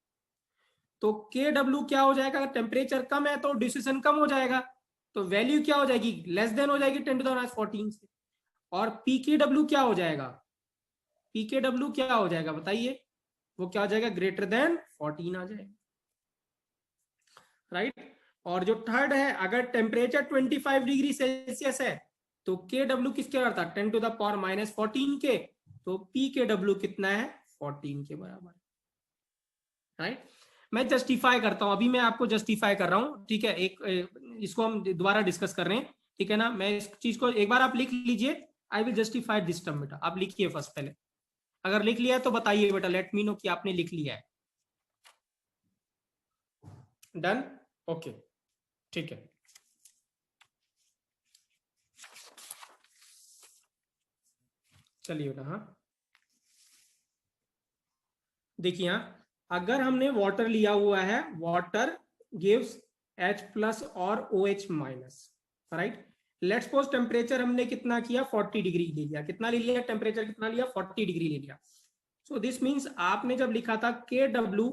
तो के डब्ल्यू क्या हो जाएगा, अगर टेम्परेचर कम है तो डिस्यूशन कम हो जाएगा, तो वैल्यू क्या हो जाएगी, लेस देन हो जाएगी 10⁻14 से। और पी के डब्ल्यू क्या हो जाएगा, पी के डब्ल्यू क्या हो जाएगा बताइए, वो क्या हो जाएगा, ग्रेटर देन 14 आ जाएगा, राइट। और जो थर्ड है, अगर टेम्परेचर 25 डिग्री सेल्सियस है तो के डब्ल्यू किसके बराबर था, 10⁻⁻14 के, तो पी के डब्ल्यू कितना है, 14 के बराबर, राइट। मैं जस्टिफाई करता हूं, अभी मैं आपको जस्टिफाई कर रहा हूं, ठीक है, एक इसको हम दोबारा डिस्कस कर रहे हैं, ठीक है ना। मैं इस चीज को एक बार आप लिख लीजिए, I will justify this term बेटा, आप लिखिए फर्स्ट पहले, अगर लिख लिया है तो बताइए बेटा, लेट मी नो कि आपने लिख लिया है। डन, ओके, ठीक है। चलिए बेटा, हाँ देखिए, हाँ अगर हमने वाटर लिया हुआ है, वाटर गिव्स H+ और OH minus, right. Let's suppose temperature हमने कितना किया, 40 डिग्री ले लिया, कितना ले लिया टेम्परेचर, कितना लिया, 40 डिग्री ले लिया। सो दिस मीन्स आपने जब लिखा था के डब्ल्यू,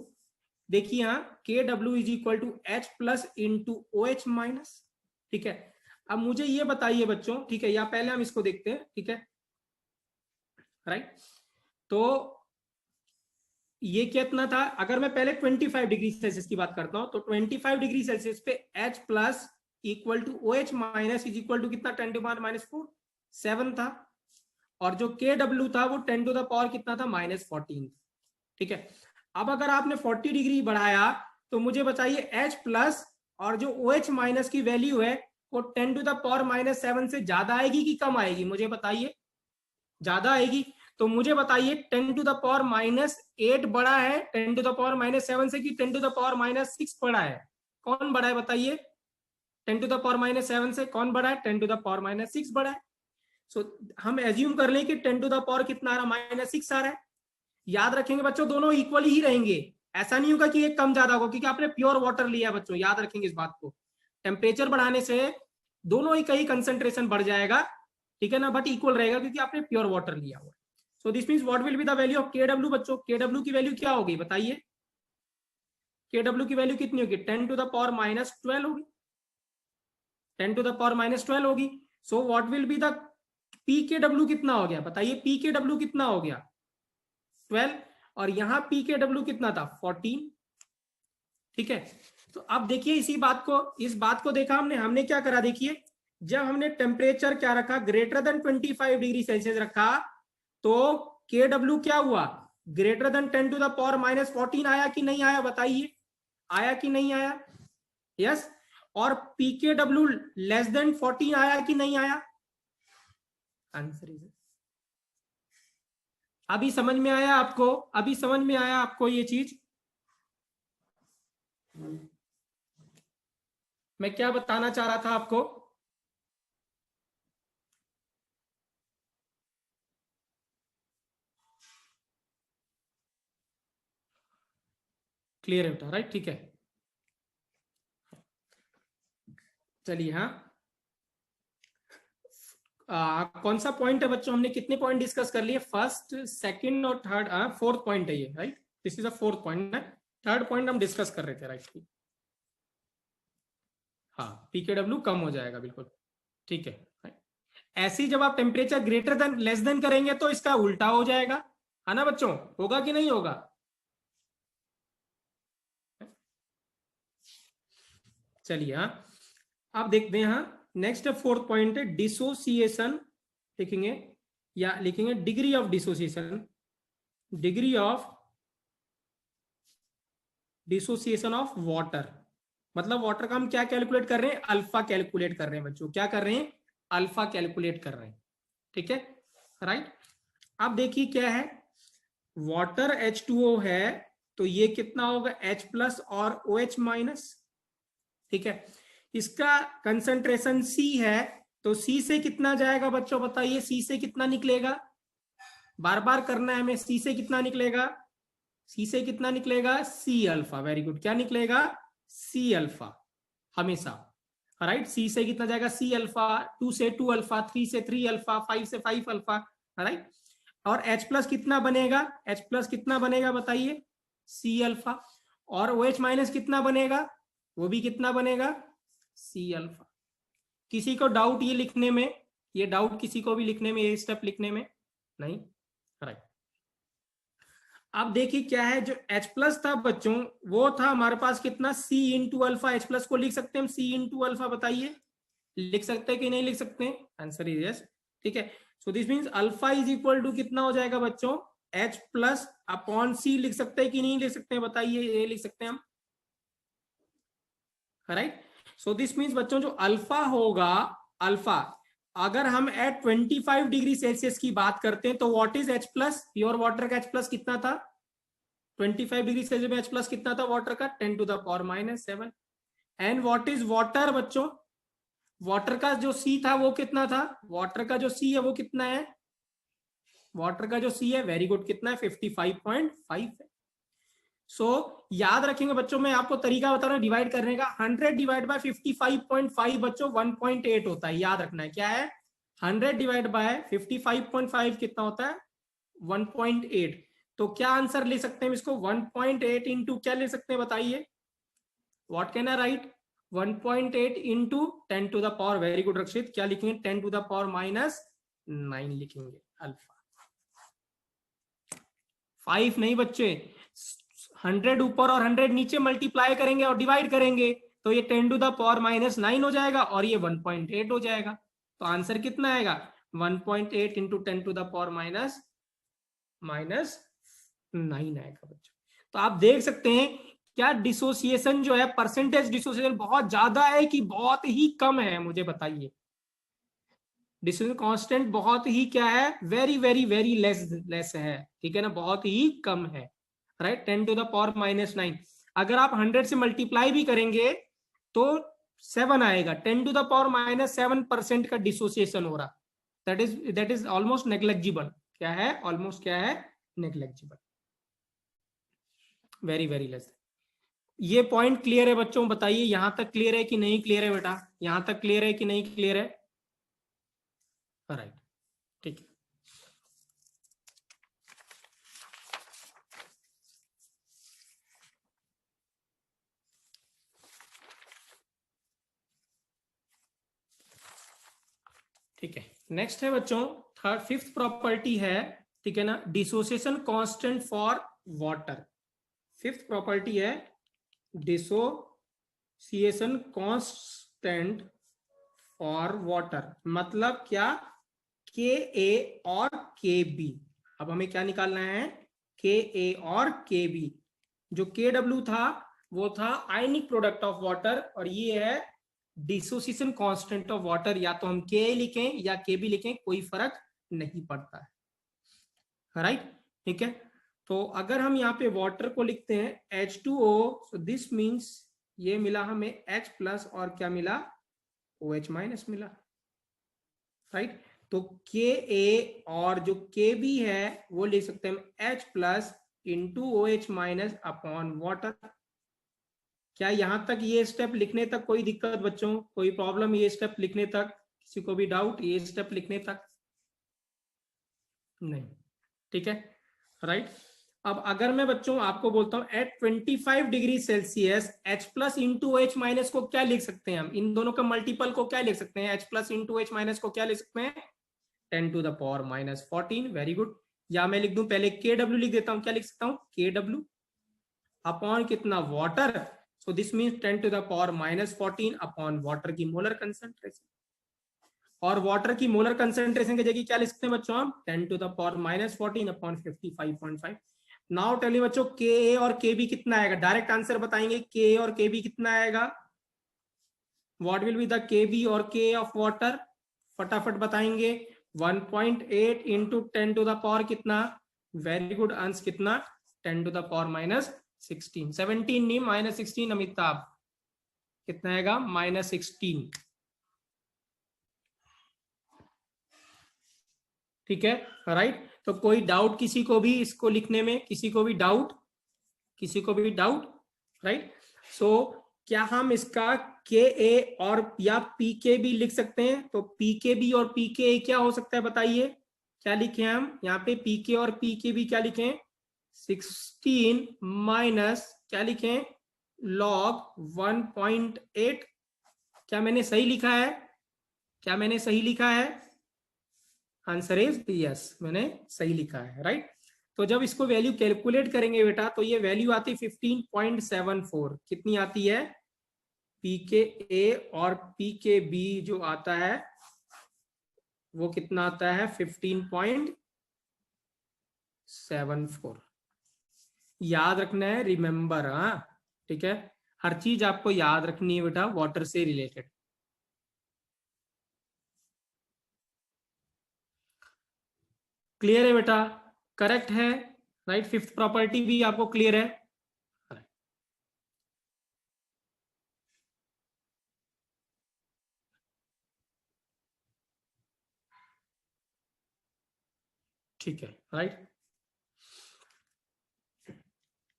देखिए यहाँ K W is equal to H+ into OH minus, ठीक है। अब मुझे ये बताइए बच्चों, ठीक है, या पहले हम इसको देखते हैं, ठीक है, राइट। तो ये कितना था, अगर मैं पहले 25 डिग्री सेल्सियस की बात करता हूं तो 25 डिग्री सेल्सियस पे H+ equal to OH minus is equal to कितना, 10⁻⁻4 7 था, और जो KW था वो 10⁻, कितना था, -14, ठीक है। अब अगर आपने 40 डिग्री बढ़ाया तो मुझे बताइए H+ और जो OH माइनस की वैल्यू है वो 10⁻⁻7 से ज्यादा आएगी कि कम आएगी, मुझे बताइए, ज्यादा आएगी। तो मुझे बताइए 10⁻⁻8 बड़ा है 10⁻⁻7 से कि 10⁻⁻6 बड़ा है, कौन बड़ा है बताइए, 10⁻⁻7 से कौन बड़ा है, 10⁻⁻6 बड़ा है। सो हम एज्यूम कर लें कि 10 कितना आ रहा है, -6 आ रहा है। याद रखेंगे बच्चों, दोनों इक्वल ही रहेंगे, ऐसा नहीं होगा कि एक कम ज्यादा होगा, क्योंकि आपने प्योर वाटर लिया बच्चों, याद रखेंगे इस बात को। टेम्परेचर बढ़ाने से दोनों ही कहीं कंसेंट्रेशन बढ़ जाएगा, ठीक है ना, बट इक्वल रहेगा क्योंकि आपने प्योर वाटर लिया हुआ है। So this means what will be the value of के डब्ल्यू बच्चों, के डब्ल्यू की वैल्यू क्या होगी बताइए, के डब्ल्यू की वैल्यू कितनी होगी, 10⁻⁻12 होगी, 10⁻⁻12 होगी। So what will be the P K W कितना हो गया बताइए, पी के डब्ल्यू कितना हो गया 12, और यहां पी के डब्ल्यू कितना था 14, ठीक है। तो अब देखिए इसी बात को, इस बात को देखा हमने, हमने क्या करा देखिए, जब हमने टेम्परेचर क्या रखा, ग्रेटर देन 25 डिग्री सेल्सियस रखा तो के डब्ल्यू क्या हुआ, ग्रेटर देन 10⁻⁻14 आया कि नहीं आया बताइए, आया कि नहीं आया, यस। और P K W less than 14 आया कि नहीं आया, आंसर इज, अभी समझ में आया आपको, अभी समझ में आया आपको ये चीज, मैं क्या बताना चाह रहा था आपको, क्लियर है बेटा, राइट, ठीक है। चलिए, हाँ कौन सा पॉइंट है बच्चों, हमने कितने पॉइंट डिस्कस कर लिए, फर्स्ट सेकंड और थर्ड, फोर्थ पॉइंट है ये, right, this is a fourth point है, थर्ड पॉइंट हम डिस्कस कर रहे थे, राइट। हाँ पीकेडब्ल्यू कम हो जाएगा, बिल्कुल ठीक है, right? ऐसे ही जब आप temperature greater than less than करेंगे तो इसका उल्टा हो जाएगा, है ना बच्चों, होगा कि नहीं होगा, चलिए हाँ, अब देखते हैं हाँ, नेक्स्ट फोर्थ पॉइंट है डिसोसिएशन, लिखेंगे या लिखेंगे degree of dissociation, degree of dissociation of water. मतलब वाटर का हम क्या कैलकुलेट कर रहे हैं, अल्फा कैलकुलेट कर रहे हैं बच्चों, क्या कर रहे हैं, अल्फा कैलकुलेट कर रहे हैं, ठीक है, राइट। अब देखिए क्या है, वाटर H2O है तो ये कितना होगा H प्लस और OH माइनस, ठीक है। इसका कंसंट्रेशन C है तो C से कितना जाएगा बच्चों बताइए, C से कितना निकलेगा, बार बार करना है हमें, C से कितना निकलेगा, C से कितना निकलेगा, C अल्फा, वेरी गुड, क्या निकलेगा, C अल्फा हमेशा, राइट। C से कितना जाएगा, C अल्फा, 2 से 2 अल्फा, 3 से 3 अल्फा, 5 से 5 अल्फा, राइट। और H प्लस कितना बनेगा, H प्लस कितना बनेगा बताइए, C अल्फा, और OH माइनस कितना बनेगा, वो भी कितना बनेगा, C अल्फा। किसी को डाउट ये लिखने में, ये डाउट किसी को भी लिखने में, ये स्टेप लिखने में, नहीं, राइट। अब देखिए क्या है, जो H प्लस था बच्चों वो था हमारे पास कितना, C into alpha, H plus को लिख सकते हैं हम C इंटू अल्फा, बताइए लिख सकते हैं कि नहीं लिख सकते हैं, आंसर इज यस, ठीक है। So this means alpha is equal to कितना हो जाएगा बच्चों, H प्लस अपॉन C, लिख सकते हैं कि नहीं लिख सकते हैं बताइए, ये लिख सकते हैं हम, राइट। सो दिस मीन्स बच्चों जो अल्फा होगा, अल्फा अगर हम एट 25 डिग्री सेल्सियस की बात करते हैं तो what is H plus, pure water का H प्लस कितना था, 25 डिग्री सेल्सियस में H प्लस कितना था वाटर का, 10 to the power -7। And what is water बच्चों, वाटर का जो C था वो कितना था, वाटर का जो C है वो कितना है, वाटर का जो C है, वेरी गुड, कितना है, 55.5 है। सो याद रखेंगे बच्चों, मैं आपको तरीका बता रहा हूँ डिवाइड करने का, 100 डिवाइड बाय 55.5 बच्चों 1.8 होता है, याद रखना है क्या है, 100 डिवाइड बाय 55.5 कितना होता है, 1.8। तो क्या आंसर ले सकते हैं इसको, 1.8 इंटू क्या ले सकते हैं बताइए, what can I write, 1.8 into 10 to the power, very good Rakshit, क्या लिखेंगे, 10 टू द पावर -9 लिखेंगे अल्फा। 5 नहीं बच्चे, 100 ऊपर और 100 नीचे मल्टीप्लाई करेंगे और डिवाइड करेंगे तो ये 10 टू द पावर -9 हो जाएगा और ये 1.8 हो जाएगा। तो आंसर कितना आएगा, 1.8 इंटू 10 टू द पावर -9 आएगा बच्चों। तो आप देख सकते हैं क्या डिसोसिएशन जो है, परसेंटेज डिसोसिएशन बहुत ज्यादा है कि बहुत ही कम है, मुझे बताइए। डिसोसिएशन कांस्टेंट बहुत ही क्या है, वेरी वेरी वेरी लेस है, ठीक है ना, बहुत ही कम है, राइट, 10 टू द पावर -9। अगर आप 100 से मल्टीप्लाई भी करेंगे तो 7 आएगा, 10 टू द पावर -7% का डिसोसिएशन हो रहा, दैट इज ऑलमोस्ट नेग्लेक्जिबल, क्या है, ऑलमोस्ट क्या है, नेग्लेक्जिबल, वेरी वेरी लेस। ये पॉइंट क्लियर है बच्चों, बताइए यहां तक क्लियर है कि नहीं क्लियर है बेटा, यहां तक क्लियर है कि नहीं क्लियर है, राइट, ठीक है। ठीक है, नेक्स्ट है बच्चों, थर्ड फिफ्थ प्रॉपर्टी है, ठीक है ना, dissociation constant for water. Fifth property है डिसोसिएशन कांस्टेंट फॉर वाटर, मतलब क्या, के ए और के बी। अब हमें क्या निकालना है, के ए और के बी। जो के डब्ल्यू था वो था आयनिक प्रोडक्ट ऑफ वाटर और ये है डिसोसिएशन कांस्टेंट ऑफ वाटर, या तो हम के लिखें या के बी लिखें, कोई फर्क नहीं पड़ता है, राइट, ठीक है। तो अगर हम यहाँ पे वाटर को लिखते हैं H2O, सो दिस मीन्स ये मिला हमें H प्लस और क्या मिला, OH माइनस मिला, राइट। तो के ए और जो के बी है वो लिख सकते हैं हम H plus into OH minus upon water. क्या यहां तक ये स्टेप लिखने तक कोई दिक्कत बच्चों, कोई प्रॉब्लम, ये स्टेप लिखने तक किसी को भी डाउट, ये स्टेप लिखने तक, नहीं, ठीक है, राइट। अब अगर मैं बच्चों आपको बोलता हूं at 25 degree Celsius H plus into OH minus को क्या लिख सकते हैं हम, इन दोनों का मल्टीपल को क्या लिख सकते हैं, H plus into OH minus को क्या लिख सकते हैं, 10 to the power -14, very good. या मैं लिख दूं पहले के डब्ल्यू लिख देता हूं, क्या लिख सकता हूं, के डब्ल्यू अपॉन कितना, water, so this means 10 to the power -14 upon water की मोलर कंसेंट्रेशन। और वाटर की मोलर कंसेंट्रेशन की जगह क्या लिख सकते हैं बच्चों हम, 10 to the power -14 upon 55.5। Now टेलिए बच्चों के ए और के बी कितना आएगा, डायरेक्ट आंसर बताएंगे के ए और के बी कितना आएगा, व्हाट विल बी द के बी और के ऑफ वाटर, फटाफट बताएंगे। 1.8 इंटू 10 टू द पावर कितना, वेरी गुड अंश कितना, 10 टू द पावर -16, 17 नहीं -16 अमिताभ, कितना आएगा -16। ठीक है राइट। तो कोई डाउट किसी को भी इसको लिखने में, किसी को भी डाउट, किसी को भी डाउट राइट। सो क्या हम इसका के ए और या पी के भी लिख सकते हैं, तो पी के बी और पी के ए क्या हो सकता है बताइए, क्या लिखे हम यहाँ पे, पी के और पी के बी क्या लिखें, 16 माइनस क्या लिखें, लॉग 1.8। क्या मैंने सही लिखा है, क्या मैंने सही लिखा है, आंसर इज यस, मैंने सही लिखा है राइट। तो जब इसको वैल्यू कैलकुलेट करेंगे बेटा, तो ये वैल्यू आती है 15.74, कितनी आती है, पी के ए और पी के बी जो आता है वो कितना आता है 15.74। याद रखना है, रिमेंबर, हाँ ठीक है, हर चीज आपको याद रखनी है बेटा वाटर से रिलेटेड। क्लियर है बेटा, करेक्ट है राइट, फिफ्थ प्रॉपर्टी भी आपको क्लियर है। ठीक है राइट,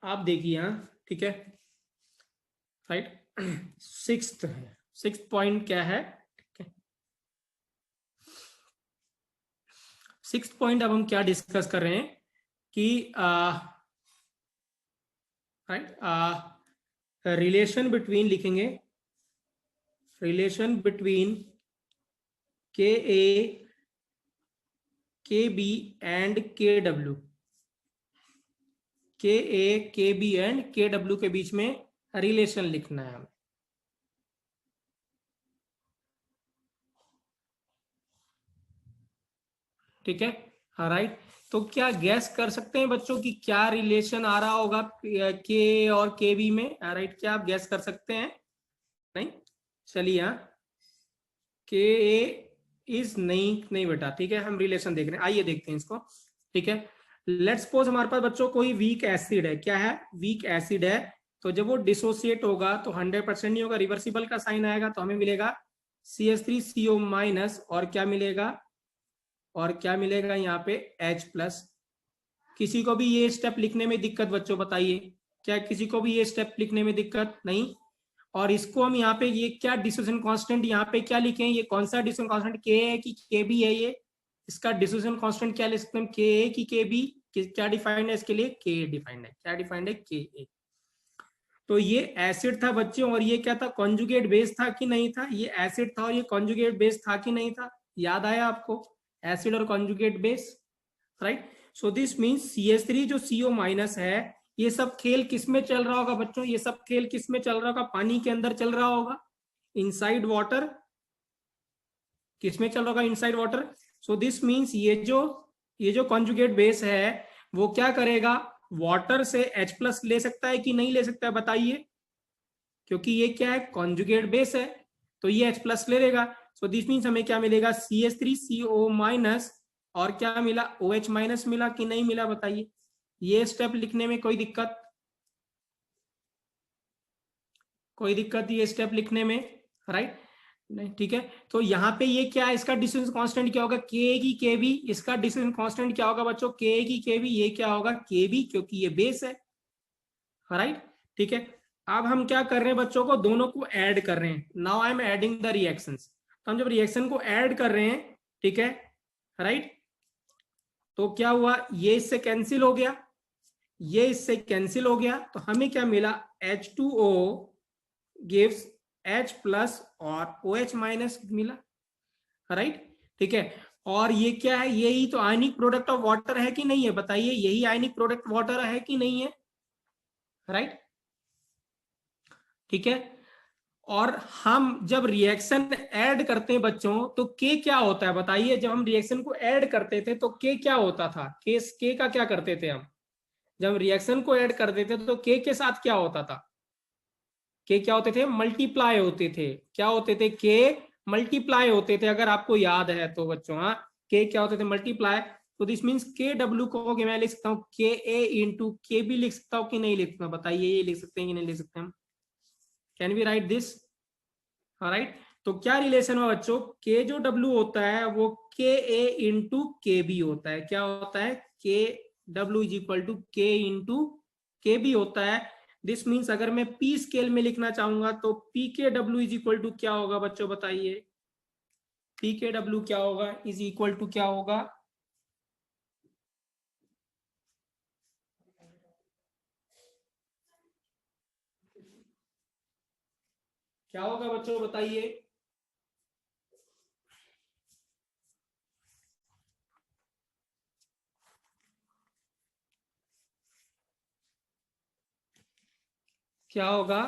आप देखिए यहाँ, ठीक है राइट। सिक्स्थ है, सिक्स्थ पॉइंट क्या है, सिक्स्थ पॉइंट अब हम क्या डिस्कस कर रहे हैं कि राइट रिलेशन बिटवीन लिखेंगे, रिलेशन बिटवीन के ए के बी एंड के डब्ल्यू, के ए के बी एंड के डब्ल्यू के बीच में रिलेशन लिखना है हमें। ठीक है राइट। तो क्या गैस कर सकते हैं बच्चों की क्या रिलेशन आ रहा होगा के और के बी में, राइट, क्या आप गैस कर सकते हैं, नहीं, चलिए यहाँ के ए इज नहीं, नहीं बेटा, ठीक है, हम रिलेशन देख रहे हैं, आइए देखते हैं इसको। ठीक है, लेट्स सपोज हमारे पास बच्चों कोई वीक एसिड है, क्या है, वीक एसिड है, तो जब वो डिसोसिएट होगा तो 100% नहीं होगा, रिवर्सिबल का साइन आएगा, तो हमें मिलेगा CH3CO माइनस, और क्या मिलेगा, और क्या मिलेगा यहाँ पे H+। किसी को भी ये स्टेप लिखने में दिक्कत बच्चों बताइए, क्या किसी को भी ये स्टेप लिखने में दिक्कत नहीं। और इसको हम यहाँ पे ये क्या डिसोसिएशन कांस्टेंट यहाँ पे क्या लिखें, ये कौन सा डिसोसिएशन कांस्टेंट, के है कि के बी है, ये इसका डिसोसिएशन कांस्टेंट क्या लिख सकते हैं, के ए कि के बी, क्या डिफाइंड है इसके लिए, के डिफाइंड है, क्या डिफाइंड है, के ए। तो ये एसिड था बच्चों, और ये क्या था, कॉन्जुगेट बेस था कि नहीं था, ये एसिड था और ये कॉन्जुगेट बेस था कि नहीं था, याद आया आपको, एसिड और conjugate base right. So this means CH3 जो CO माइनस है, ये सब खेल किस में चल रहा होगा बच्चों, ये सब खेल किस में चल रहा होगा, पानी के अंदर चल रहा होगा, इनसाइड वाटर, किस में चल रहा होगा, inside water. So this means ये जो कॉन्जुगेट बेस है वो क्या करेगा, वाटर से H+ ले सकता है कि नहीं ले सकता है बताइए, क्योंकि ये क्या है, कॉन्जुगेट बेस है, तो ये H+ ले लेगा। सो दिस मीन्स हमें क्या मिलेगा, CH3CO माइनस, और क्या मिला, OH माइनस मिला कि नहीं मिला बताइए। ये स्टेप लिखने में कोई दिक्कत, कोई दिक्कत ये स्टेप लिखने में, राइट नहीं, ठीक है। तो यहाँ पे ये क्या है, इसका डिस्टेंस कांस्टेंट क्या होगा, के की के बी, इसका डिस्टेंस कांस्टेंट क्या होगा बच्चों, के की के बी, ये क्या होगा, के बी, क्योंकि ये बेस है, राइट ठीक है। अब हम क्या कर रहे हैं बच्चों को, दोनों को ऐड कर रहे हैं, now I am adding the reactions. तो हम जब रिएक्शन को ऐड कर रहे हैं, ठीक है राइट, तो क्या हुआ, ये इससे कैंसिल हो गया, ये इससे कैंसिल हो गया, तो हमें क्या मिला, H2O गिव्स H+ और OH माइनस मिला, राइट ठीक है। और ये क्या है, यही तो आयनिक प्रोडक्ट ऑफ वाटर है कि नहीं है बताइए, यही आयनिक प्रोडक्ट वाटर है कि नहीं है, राइट। ठीक है। और हम जब रिएक्शन ऐड करते हैं बच्चों तो के क्या होता है बताइए, जब हम रिएक्शन को ऐड करते थे तो के क्या होता था, के का क्या करते थे हम, जब रिएक्शन को ऐड करते थे तो के साथ क्या होता था, के क्या होते थे, मल्टीप्लाई होते थे, क्या होते थे, के मल्टीप्लाई होते थे, अगर आपको याद है तो बच्चों, हाँ, के क्या होते थे, मल्टीप्लाई। तो दिस मीन्स के डब्ल्यू को मैं लिख सकता हूँ के ए इंटू के भी लिख सकता हूँ कि नहीं लिख सकता, बताइए ये लिख सकते हैं कि नहीं लिख सकते हम, can we write this, right. तो क्या रिलेशन हुआ बच्चों, के जो डब्ल्यू होता है वो के ए इंटू के बी होता है, क्या होता है, के डब्ल्यू इज इक्वल टू के इंटू के बी होता है। दिस मीन्स अगर मैं पी स्केल में लिखना चाहूंगा तो P K W is equal to क्या होगा बच्चों बताइए, पी के डब्ल्यू क्या होगा, इज इक्वल टू क्या होगा, क्या होगा बच्चों बताइए, क्या होगा,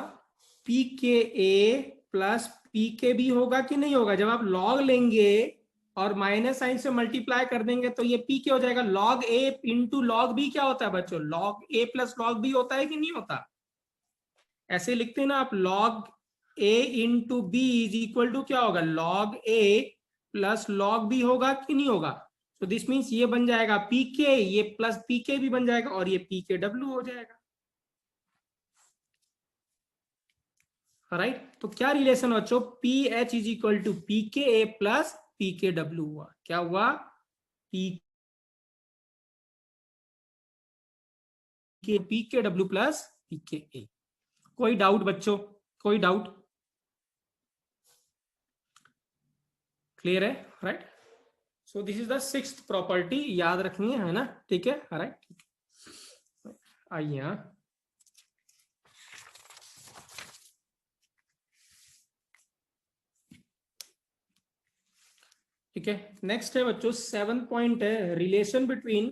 P K A plus P के बी होगा कि नहीं होगा, जब आप लॉग लेंगे और माइनस साइन से मल्टीप्लाई कर देंगे तो ये पी क्या हो जाएगा, log A into log B क्या होता है बच्चों, log A plus log B होता है कि नहीं होता, ऐसे लिखते हैं ना आप, log A into B is equal to क्या होगा, log A plus log B होगा कि नहीं होगा। तो दिस मीन्स ये बन जाएगा पी के, ये प्लस पी के भी बन जाएगा और ये पी के डब्ल्यू हो जाएगा, राइट। तो क्या रिलेशन बच्चों, P H is equal to P K A plus P K W हुआ, क्या हुआ, P K W plus P K ए। कोई डाउट बच्चों, कोई डाउट, क्लियर है, right. So this is the sixth property, याद रखनी है ना, ठीक है, राइट। आइए, हाँ, ठीक है। नेक्स्ट है बच्चों 7 पॉइंट है, relation between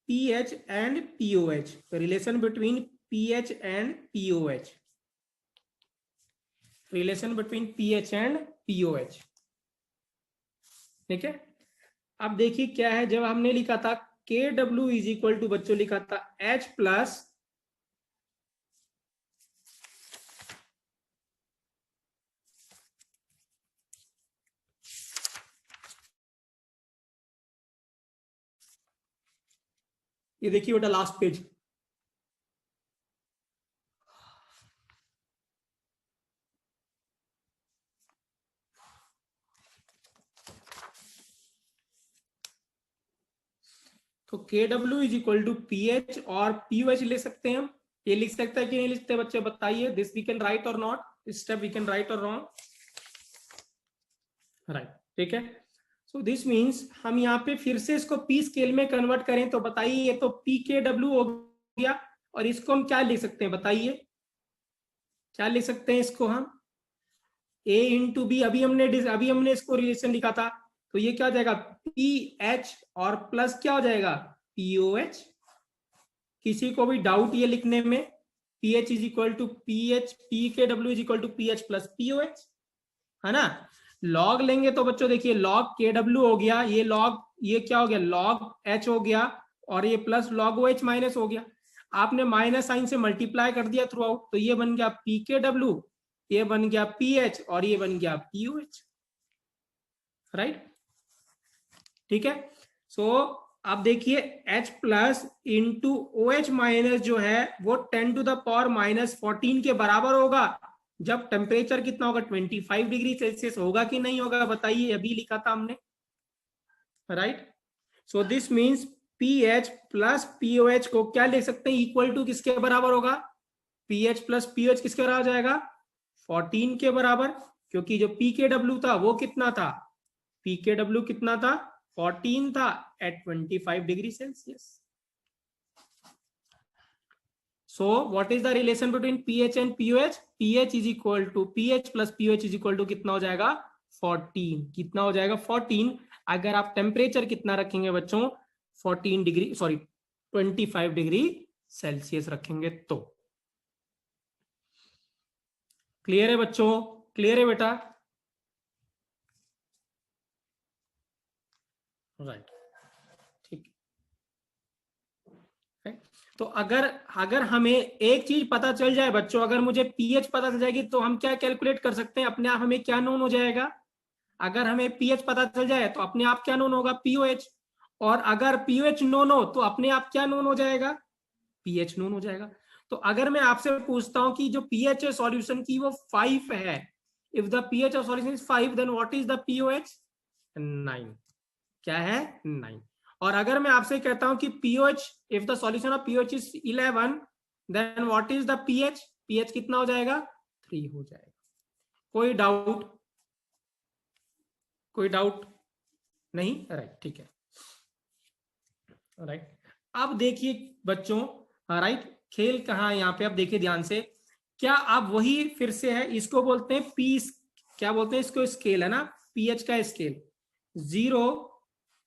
pH and pOH, relation between pH and pOH, relation between pH and pOH, ठीक है। अब देखिए क्या है, जब हमने लिखा था के डब्ल्यू इज इक्वल टू बच्चों लिखा था एच प्लस, ये देखिए बेटा लास्ट पेज, तो K W is equal to P H और पी एच ले सकते हैं हम, ये लिख सकते हैं कि नहीं लिख सकते बच्चे बताइए, दिस वी कैन राइट और not, step we can write और रॉन्ग, राइट, ठीक है। सो दिस मीन्स हम यहाँ पे फिर से इसको पी स्केल में कन्वर्ट करें तो बताइए, ये तो पी के डब्ल्यू हो गया और इसको हम क्या लिख सकते हैं बताइए, क्या लिख सकते हैं इसको हम, ए इंटू बी, अभी हमने इसको रिलेशन लिखा था, तो ये क्या हो जाएगा पी एच और प्लस क्या हो जाएगा पीओ एच, किसी को भी डाउट ये लिखने में, P H is equal to P H, P K W is equal to P H plus P O H, है ना। लॉग लेंगे तो बच्चों देखिए लॉग के डब्ल्यू हो गया, ये लॉग, ये क्या हो गया लॉग एच हो गया और ये plus log O H minus हो गया, आपने माइनस साइन से मल्टीप्लाई कर दिया थ्रू आउट, तो ये बन गया पी के डब्ल्यू, ये बन गया पी एच और ये बन गया पीओ एच, राइट, ठीक है। सो अब देखिए H plus into O H minus जो है वो 10 टू द पावर माइनस 14 के बराबर होगा, जब टेम्परेचर कितना होगा 25 डिग्री सेल्सियस होगा कि नहीं होगा बताइए, अभी लिखा था हमने, right. So this means P H plus P O H को क्या लिख सकते हैं, इक्वल टू किसके बराबर होगा, P H plus P O H किसके बराबर जाएगा 14 के बराबर, क्योंकि जो पी के डब्ल्यू था वो कितना था, पी के डब्ल्यू कितना था 14 था at 25 degree Celsius. So what is the relation between pH and pOH? pH is equal to pH plus pOH is equal to कितना हो जाएगा 14, कितना हो जाएगा 14, अगर आप टेम्परेचर कितना रखेंगे बच्चों 14 डिग्री, सॉरी 25 डिग्री सेल्सियस रखेंगे तो, क्लियर है बच्चों? क्लियर है बेटा? राइट, ठीक है। तो अगर अगर हमें एक चीज पता चल जाए बच्चों, अगर मुझे पीएच पता चल जाएगी तो हम क्या कैलकुलेट कर सकते हैं अपने आप, हमें क्या नोन हो जाएगा? अगर हमें पीएच पता चल जाए तो अपने आप क्या नोन होगा? पीओएच। और अगर पीओएच नोन हो तो अपने आप क्या नोन हो जाएगा? पीएच नोन हो जाएगा। तो अगर मैं आपसे पूछता हूं कि जो पीएच है सॉल्यूशन की वो 5 है, if the pH of solution is 5 then what is the pOH? 9। क्या है? 9। और अगर मैं आपसे कहता हूं कि pOH, if the solution of pOH is 11 then what is the pH? PH कितना हो जाएगा? 3 हो जाएगा। कोई डाउट? कोई डाउट नहीं? राइट, ठीक है। राइट, अब देखिए बच्चों, राइट, खेल कहाँ है यहाँ पे? अब देखिए ध्यान से, क्या अब वही फिर से है, इसको बोलते हैं पी, क्या बोलते हैं इसको? स्केल है ना, पीएच का स्केल। 0,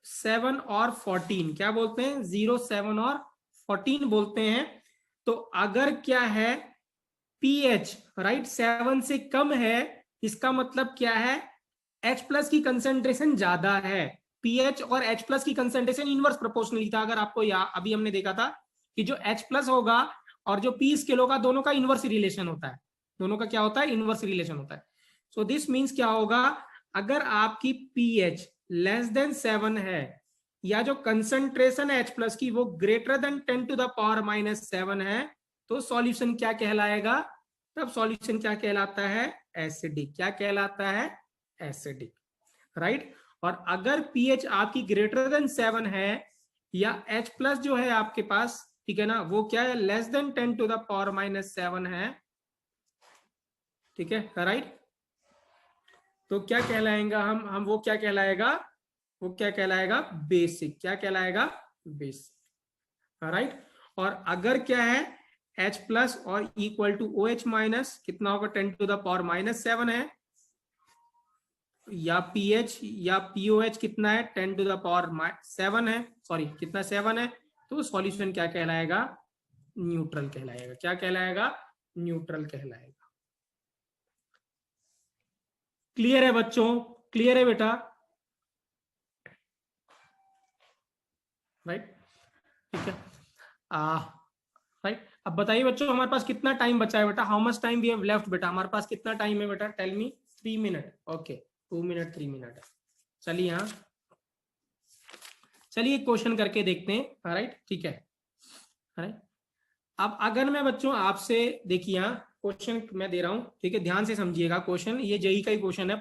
7 और 14 क्या बोलते हैं? 0, 7 और 14 बोलते हैं। तो अगर क्या है, पीएच राइट 7 से कम है, इसका मतलब क्या है? H प्लस की कंसेंट्रेशन ज्यादा है। पीएच और H प्लस की कंसेंट्रेशन इनवर्स प्रोपोर्शनली था। अगर आपको अभी हमने देखा था कि जो H प्लस होगा और जो पी स्केल होगा दोनों का इनवर्स रिलेशन होता है। दोनों का क्या होता है? इनवर्स रिलेशन होता है। सो दिस मीन्स क्या होगा? अगर आपकी पीएच लेस देन 7 है या जो कंसेंट्रेशन है H प्लस की वो ग्रेटर देन 10⁻⁻7 है, तो सॉल्यूशन क्या कहलाएगा? तब सॉल्यूशन क्या कहलाता है? एसिडिक। क्या कहलाता है? एसिडिक। राइट। और अगर पीएच आपकी ग्रेटर देन 7 है या H प्लस जो है आपके पास, ठीक है ना, वो क्या है? लेस देन 10⁻⁻7 है, ठीक है, राइट। तो क्या कहलाएगा हम वो क्या कहलाएगा? वो क्या कहलाएगा? बेसिक। क्या कहलाएगा? बेसिक। राइट। और अगर क्या है, H प्लस और इक्वल टू OH माइनस कितना होगा? 10⁻⁻7 है, या पीएच या पीओएच कितना है? 10⁻7 है, सॉरी कितना? 7 है। तो सॉल्यूशन क्या कहलाएगा? न्यूट्रल कहलाएगा। क्या कहलाएगा? न्यूट्रल कहलाएगा। क्लियर है बच्चों? क्लियर है बेटा? राइट, ठीक है। राइट, अब बताइए बच्चों हमारे पास कितना टाइम बचा है बेटा? How much time we have left बेटा? हमारे पास कितना टाइम है बेटा? Tell me. 3 minute. Okay, 2 minute 3 minute. चलिए हाँ, चलिए क्वेश्चन करके देखते हैं। राइट, ठीक है। राइट, अब अगर मैं बच्चों आपसे, देखिए यहाँ क्वेश्चन मैं दे रहा हूं, ठीक है, ध्यान से समझिएगा क्वेश्चन। ये जेई का ही क्वेश्चन है,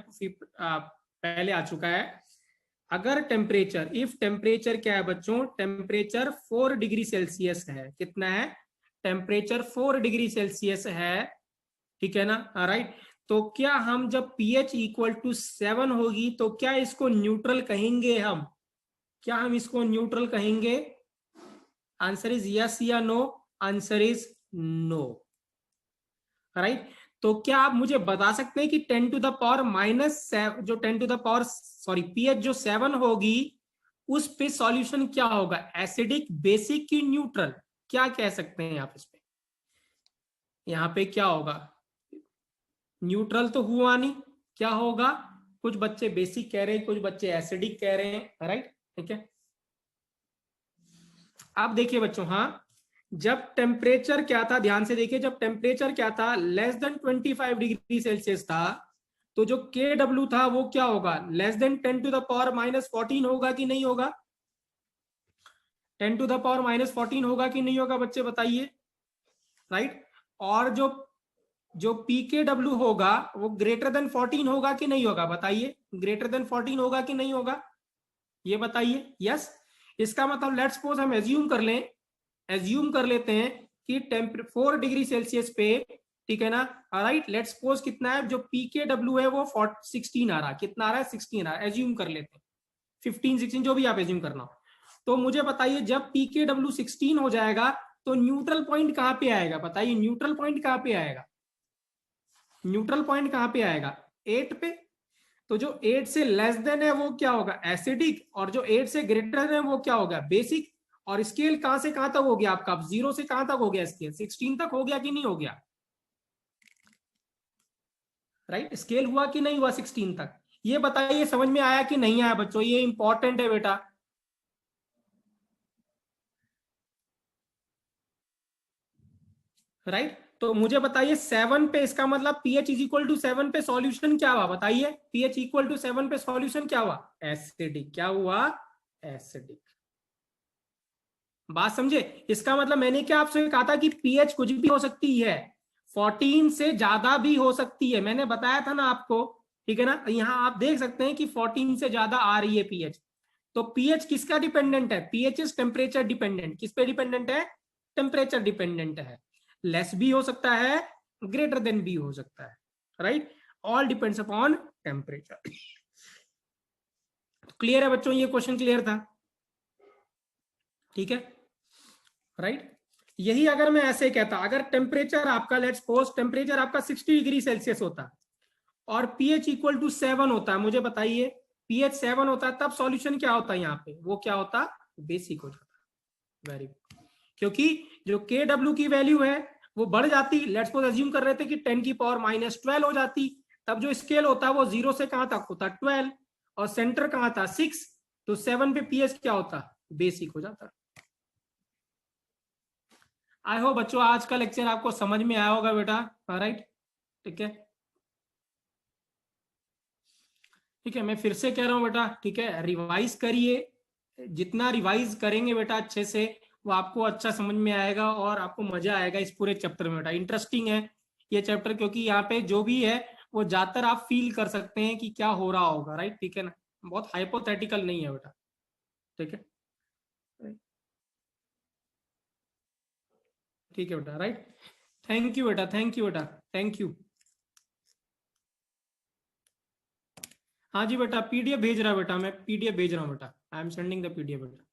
पहले आ चुका है। अगर टेम्परेचर, इफ टेम्परेचर क्या है बच्चों? टेम्परेचर 4 डिग्री सेल्सियस है। कितना है? टेम्परेचर 4 डिग्री सेल्सियस है, ठीक है ना, राइट। तो क्या हम जब पीएच इक्वल टू 7 होगी तो क्या इसको न्यूट्रल कहेंगे हम? क्या हम इसको न्यूट्रल कहेंगे? आंसर इज यस या no? Answer is no. Right. तो क्या आप मुझे बता सकते हैं कि 10⁻⁻7 जो 10 सॉरी पीएच जो 7 होगी उस पे सॉल्यूशन क्या होगा? एसिडिक, बेसिक की न्यूट्रल? क्या कह सकते हैं आप इस पे? यहाँ पे क्या होगा? न्यूट्रल तो हुआ नहीं, क्या होगा? कुछ बच्चे बेसिक कह रहे हैं, कुछ बच्चे एसिडिक कह रहे हैं, राइट, ठीक है। आप देखिए बच्चों, हाँ, जब टेम्परेचर क्या था, ध्यान से देखिए, जब टेम्परेचर क्या था? लेस देन 25 डिग्री सेल्सियस था, तो जो के डब्ल्यू था वो क्या होगा? लेस देन 10⁻⁻14 होगा कि नहीं होगा? 10⁻⁻14 होगा कि नहीं होगा बच्चे बताइए? राइट। और जो जो पी के डब्ल्यू होगा वो ग्रेटर देन 14 होगा कि नहीं होगा? बताइए, ग्रेटर देन 14 होगा कि नहीं होगा? ये बताइए। यस। इसका मतलब लेट्स सपोज हम एज्यूम कर लें, एज्यूम कर लेते हैं कि 4 डिग्री सेल्सियस पे, ठीक है ना, राइट, लेट्स सपोज कितना है? जो पी के डब्ल्यू है वो 16 आ रहा है। कितना आ रहा है? 16 आ रहा है, एज्यूम कर लेते हैं, 15 16 जो भी आप एज्यूम करना हो। तो मुझे बताइए जब पी के डब्ल्यू 16 हो जाएगा तो न्यूट्रल पॉइंट कहां पे आएगा? बताइए न्यूट्रल पॉइंट कहां पे आएगा? न्यूट्रल पॉइंट कहां पे आएगा? 8 पे। तो जो 8 से लेस देन है वो क्या होगा? एसिडिक, और जो 8 से ग्रेटर है वो क्या होगा? बेसिक। और स्केल कहां से कहां तक हो गया आपका? 0 से कहां तक हो गया स्केल? 16 तक हो गया कि नहीं हो गया? राइट, स्केल हुआ कि नहीं हुआ 16 तक, ये बताइए, समझ में आया कि नहीं आया बच्चों, ये इंपॉर्टेंट है बेटा। राइट, तो मुझे बताइए 7 पे, इसका मतलब पीएच इज इक्वल टू 7 पे सॉल्यूशन क्या हुआ, बताइए, पीएच इक्वल टू 7 पे सॉल्यूशन क्या हुआ, एसिडिक, क्या हुआ, एसिडिक। बात समझे, इसका मतलब मैंने क्या आपसे कहा था कि पीएच कुछ भी हो सकती है, 14 से ज्यादा भी हो सकती है, मैंने बताया था ना आपको, ठीक है ना। यहाँ आप देख सकते हैं कि 14 से ज्यादा आ रही है पीएच। तो पीएच किसका डिपेंडेंट है, पीएच इज टेम्परेचर डिपेंडेंट, किस पे डिपेंडेंट है, टेम्परेचर डिपेंडेंट है। लेस भी हो सकता है, ग्रेटर देन भी हो सकता है, right, all depends upon temperature. Clear है बच्चों, ये क्वेश्चन क्लियर था, ठीक है, राइट। यही अगर मैं ऐसे कहता, अगर टेम्परेचर आपका, लेट्स सपोज टेम्परेचर आपका 60 डिग्री सेल्सियस होता और पीएच इक्वल टू 7 होता है, मुझे बताइए पीएच 7 होता है, तब सॉल्यूशन क्या होता है यहाँ पे, वो क्या होता, बेसिक हो जाता। वेरी गुड, क्योंकि जो के डब्ल्यू की वैल्यू है वो बढ़ जाती, लेट्स सपोज अज्यूम कर रहे थे कि 10 की पावर -12 हो जाती, तब जो स्केल होता है वो 0 से कहां तक होता, 12, और सेंटर कहां था, 6, तो 7 पे पीएच क्या होता, बेसिक हो जाता। आई होप बच्चों आज का लेक्चर आपको समझ में आया होगा बेटा, राइट, ठीक है, ठीक है, मैं फिर से कह रहा हूँ बेटा, ठीक है, रिवाइज करिए, जितना रिवाइज करेंगे बेटा अच्छे से, वो आपको अच्छा समझ में आएगा और आपको मजा आएगा इस पूरे चैप्टर में बेटा। इंटरेस्टिंग है ये चैप्टर, क्योंकि यहाँ पे जो भी है वो ज्यादातर आप फील कर सकते हैं कि क्या हो रहा होगा, राइट, ठीक है ना, बहुत हाइपोथेटिकल नहीं है बेटा, ठीक है, ठीक है बेटा, राइट, थैंक यू बेटा, थैंक यू बेटा, थैंक यू। हाँ जी बेटा, पीडीएफ भेज रहा बेटा, मैं पीडीएफ भेज रहा हूँ बेटा, I am sending the PDF बेटा।